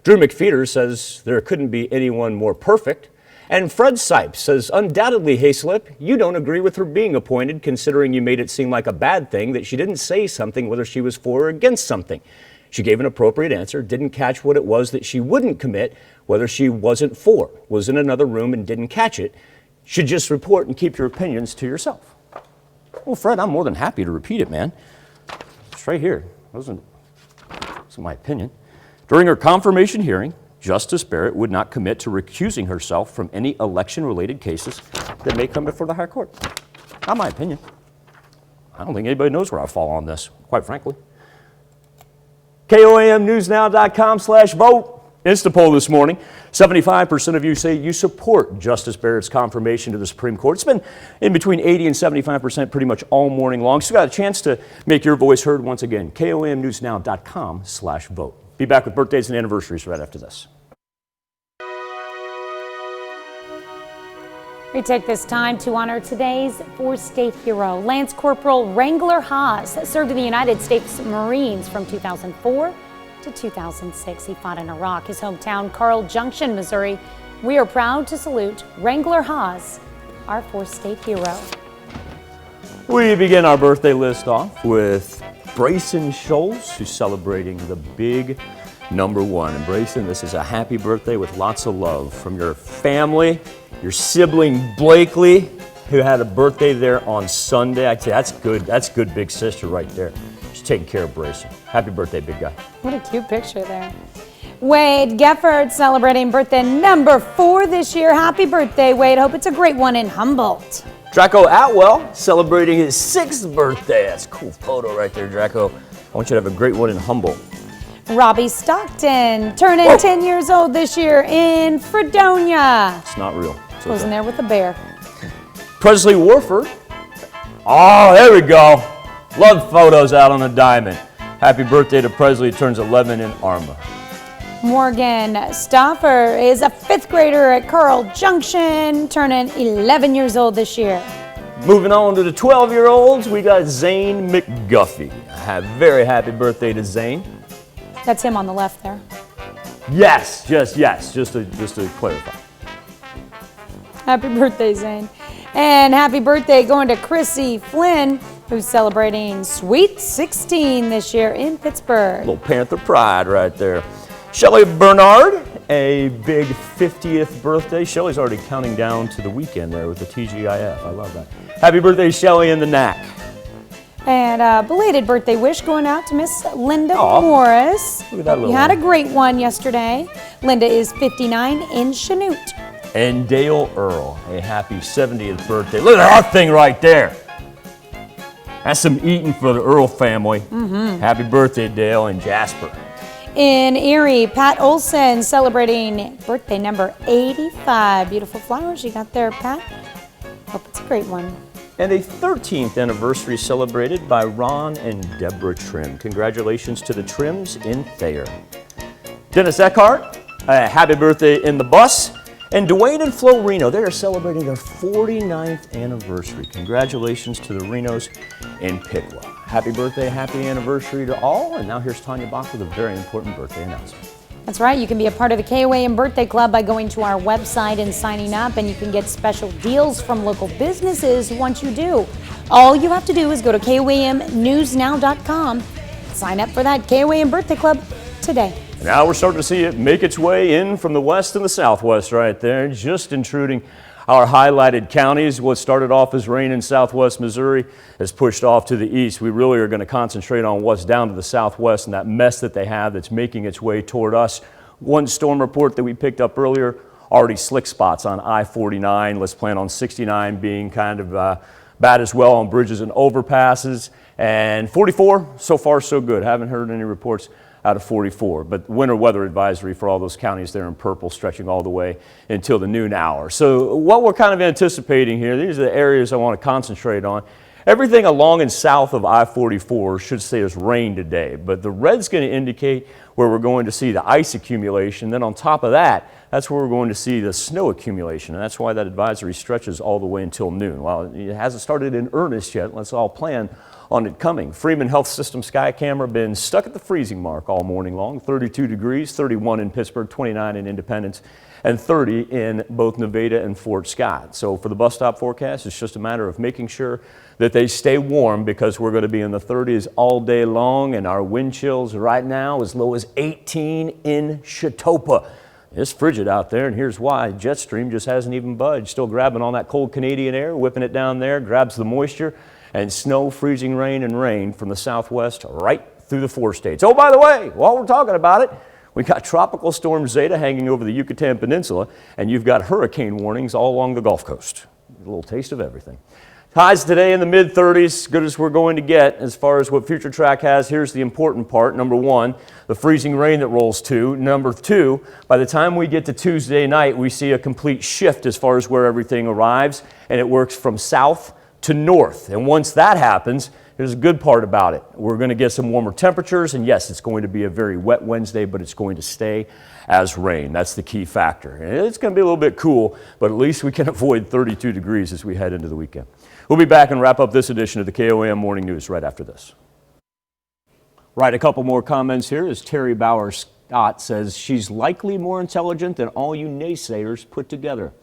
Drew McFeeder says there couldn't be anyone more perfect. And Fred Sipes says, undoubtedly, Hayslip, you don't agree with her being appointed, considering you made it seem like a bad thing that she didn't say something whether she was for or against something. She gave an appropriate answer, didn't catch what it was that she wouldn't commit, whether she wasn't for, was in another room and didn't catch it. Should just report and keep your opinions to yourself. Well, Fred, I'm more than happy to repeat it, man. It's right here. That wasn't my opinion. During her confirmation hearing, Justice Barrett would not commit to recusing herself from any election-related cases that may come before the high court. Not my opinion. I don't think anybody knows where I fall on this, quite frankly. KOAMnewsnow.com/vote. Insta poll this morning. 75% of you say you support Justice Barrett's confirmation to the Supreme Court. It's been in between 80 and 75% pretty much all morning long. So you got a chance to make your voice heard once again. KOAMnewsnow.com/vote. Be back with birthdays and anniversaries right after this. We take this time to honor today's four-state hero, Lance Corporal Wrangler Haas, served in the United States Marines from 2004 to 2006. He fought in Iraq. His hometown, Carl Junction, Missouri, We are proud to salute Wrangler Haas, our fourth state hero. We begin our birthday list off with Brayson Scholes, who's celebrating the big #1. And Brayson, this is a happy birthday with lots of love from your family, your sibling Blakely, who had a birthday there on Sunday. I'd say that's good. That's good big sister right there. She's taking care of Brayson. Happy birthday, big guy. What a cute picture there. Wade Gefford celebrating birthday #4 this year. Happy birthday, Wade. Hope it's a great one in Humboldt. Draco Atwell celebrating his 6th birthday. That's a cool photo right there, Draco. I want you to have a great one in Humboldt. Robbie Stockton turning 10 years old this year in Fredonia. It's not real. It's Wasn't okay. there with the bear. Presley Warford. Oh, there we go. Love photos out on a diamond. Happy birthday to Presley. He turns 11 in Arma. Morgan Stoffer is a 5th grader at Carl Junction, turning 11 years old this year. Moving on to the 12-year-olds, we got Zane McGuffey. Very happy birthday to Zane. That's him on the left there. Yes, just to clarify. Happy birthday, Zane. And happy birthday going to Chrissy Flynn, who's celebrating Sweet 16 this year in Pittsburgh. Little Panther pride right there. Shelly Bernard, a big 50th birthday. Shelly's already counting down to the weekend there with the TGIF. I love that. Happy birthday, Shelly in the NAC. And a belated birthday wish going out to Miss Linda Aw, Morris. look at that You little had a one. great one yesterday. Linda is 59 in Chanute. And Dale Earl, a happy 70th birthday. Look at that thing right there. That's some eating for the Earl family. Happy birthday, Dale and Jasper. In Erie, Pat Olson celebrating birthday number 85. Beautiful flowers you got there, Pat. Hope it's a great one. And a 13th anniversary celebrated by Ron and Deborah Trim. Congratulations to the Trims in Thayer. Dennis Eckhart, a happy birthday in the bus. And Dwayne and Flo Reno, they are celebrating their 49th anniversary. Congratulations to the Renos in Piqua. Happy birthday, happy anniversary to all. And now here's Tanya Bach with a very important birthday announcement. That's right. You can be a part of the KOAM Birthday Club by going to our website and signing up, and you can get special deals from local businesses once you do. All you have to do is go to KOAMnewsnow.com, sign up for that KOAM Birthday Club today. Now we're starting to see it make its way in from the west and the southwest right there, just intruding our highlighted counties. What started off as rain in southwest Missouri has pushed off to the east. We really are going to concentrate on what's down to the southwest and that mess that they have that's making its way toward us. One storm report that we picked up earlier, already slick spots on I-49. Let's plan on 69 being kind of bad as well on bridges and overpasses. And 44, so far so good. Haven't heard any reports out of 44, but winter weather advisory for all those counties there in purple stretching all the way until the noon hour. So what we're kind of anticipating here, these are the areas I want to concentrate on. Everything along and south of I-44 should say it's rain today, but the red's going to indicate where we're going to see the ice accumulation. Then on top of that, that's where we're going to see the snow accumulation, and that's why that advisory stretches all the way until noon. Well, it hasn't started in earnest yet. Let's all plan on it coming. Freeman Health System sky camera been stuck at the freezing mark all morning long. 32 degrees, 31 in Pittsburgh, 29 in Independence, and 30 in both Nevada and Fort Scott. So for the bus stop forecast, it's just a matter of making sure that they stay warm because we're going to be in the 30s all day long, and our wind chills right now as low as 18 in Chautauqua. It's frigid out there, and here's why. Jet stream just hasn't even budged. Still grabbing on that cold Canadian air, whipping it down there, grabs the moisture, and snow, freezing rain, and rain from the southwest right through the 4 states. Oh, by the way, while we're talking about it, we got Tropical Storm Zeta hanging over the Yucatan Peninsula, and you've got hurricane warnings all along the Gulf Coast. A little taste of everything. Highs today in the mid-30s, good as we're going to get as far as what Future Track has. Here's the important part. Number one, the freezing rain that rolls to. Number two, by the time we get to Tuesday night, we see a complete shift as far as where everything arrives, and it works from south to north. And once that happens, here's a good part about it. We're going to get some warmer temperatures, and yes, it's going to be a very wet Wednesday, but it's going to stay as rain. That's the key factor. And it's going to be a little bit cool, but at least we can avoid 32 degrees as we head into the weekend. We'll be back and wrap up this edition of the KOAM Morning News right after this. Right, a couple more comments here as Terry Bowers Dot says she's likely more intelligent than all you naysayers put together.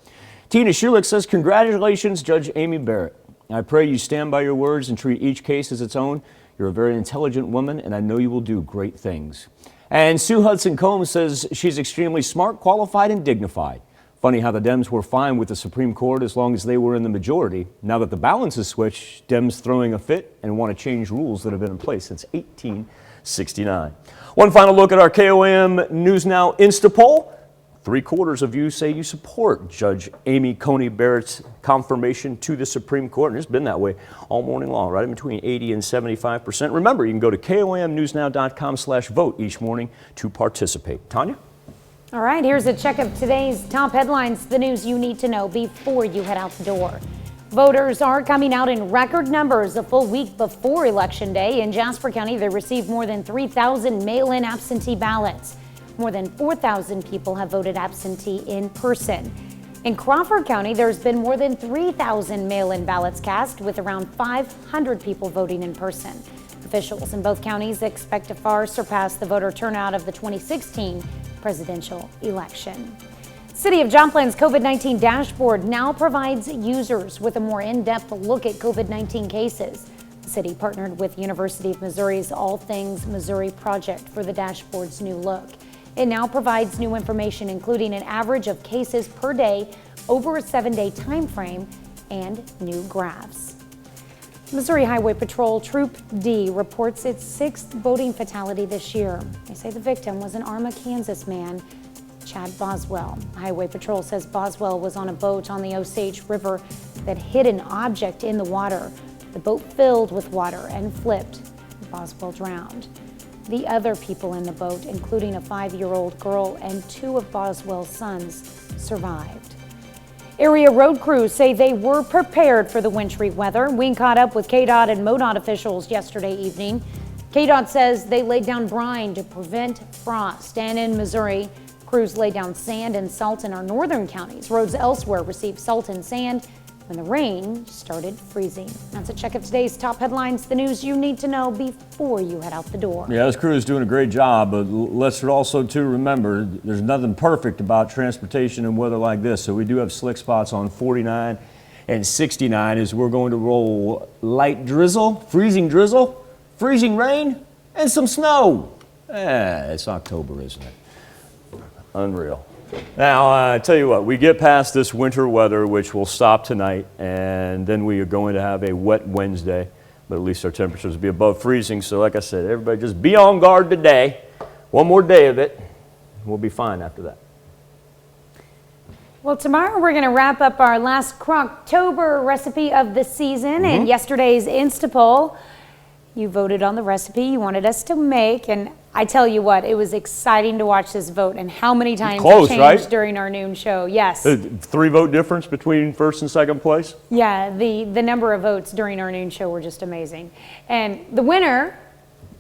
Tina Schulich says, congratulations, Judge Amy Barrett. I pray you stand by your words and treat each case as its own. You're a very intelligent woman, and I know you will do great things. And Sue Hudson Koam says she's extremely smart, qualified, and dignified. Funny how the Dems were fine with the Supreme Court as long as they were in the majority. Now that the balance has switched, Dems throwing a fit and want to change rules that have been in place since 1869. One final look at our KOAM News Now Insta poll. 3/4 of you say you support Judge Amy Coney Barrett's confirmation to the Supreme Court, and it's been that way all morning long, right in between 80 and 75%. Remember, you can go to KOAMnewsnow.com/vote each morning to participate. Tanya? All right, here's a check of today's top headlines, the news you need to know before you head out the door. Voters are coming out in record numbers a full week before Election Day. In Jasper County, they received more than 3,000 mail-in absentee ballots. More than 4,000 people have voted absentee in person. In Crawford County, there's been more than 3,000 mail-in ballots cast, with around 500 people voting in person. Officials in both counties expect to far surpass the voter turnout of the 2016 presidential election. City of Joplin's COVID-19 dashboard now provides users with a more in-depth look at COVID-19 cases. The city partnered with University of Missouri's All Things Missouri project for the dashboard's new look. It now provides new information, including an average of cases per day over a 7-day time frame and new graphs. Missouri Highway Patrol Troop D reports its 6th boating fatality this year. They say the victim was an Arma, Kansas man, Chad Boswell. Highway Patrol says Boswell was on a boat on the Osage River that hit an object in the water. The boat filled with water and flipped. Boswell drowned. The other people in the boat, including a 5-year-old girl and 2 of Boswell's sons, survived. Area road crews say they were prepared for the wintry weather. We caught up with KDOT and MoDOT officials yesterday evening. KDOT says they laid down brine to prevent frost. And in Missouri, crews laid down sand and salt in our northern counties. Roads elsewhere received salt and sand when the rain started freezing. That's a check of today's top headlines, the news you need to know before you head out the door. Yeah, this crew is doing a great job, but let's also too remember there's nothing perfect about transportation and weather like this. So we do have slick spots on 49 and 69 as we're going to roll light drizzle, freezing rain, and some snow. It's October, isn't it? Unreal. Now, I tell you what, we get past this winter weather, which will stop tonight, and then we are going to have a wet Wednesday, but at least our temperatures will be above freezing. So like I said, everybody just be on guard today. One more day of it, we'll be fine after that. Well, tomorrow we're going to wrap up our last Croctober recipe of the season, and yesterday's Insta poll. You voted on the recipe you wanted us to make, and I tell you what, it was exciting to watch this vote and how many times it changed during our noon show. Yes. 3-vote difference between first and second place? Yeah, the number of votes during our noon show were just amazing. And the winner,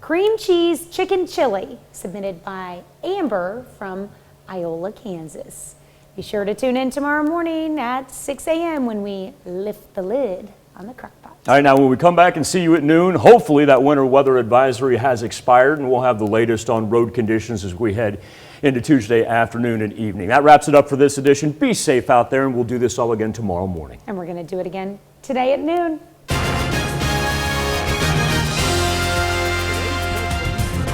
cream cheese chicken chili, submitted by Amber from Iola, Kansas. Be sure to tune in tomorrow morning at 6 a.m. when we lift the lid on the crock pot. All right, now when we come back and see you at noon, hopefully that winter weather advisory has expired and we'll have the latest on road conditions as we head into Tuesday afternoon and evening. That wraps it up for this edition. Be safe out there, and we'll do this all again tomorrow morning. And we're going to do it again today at noon.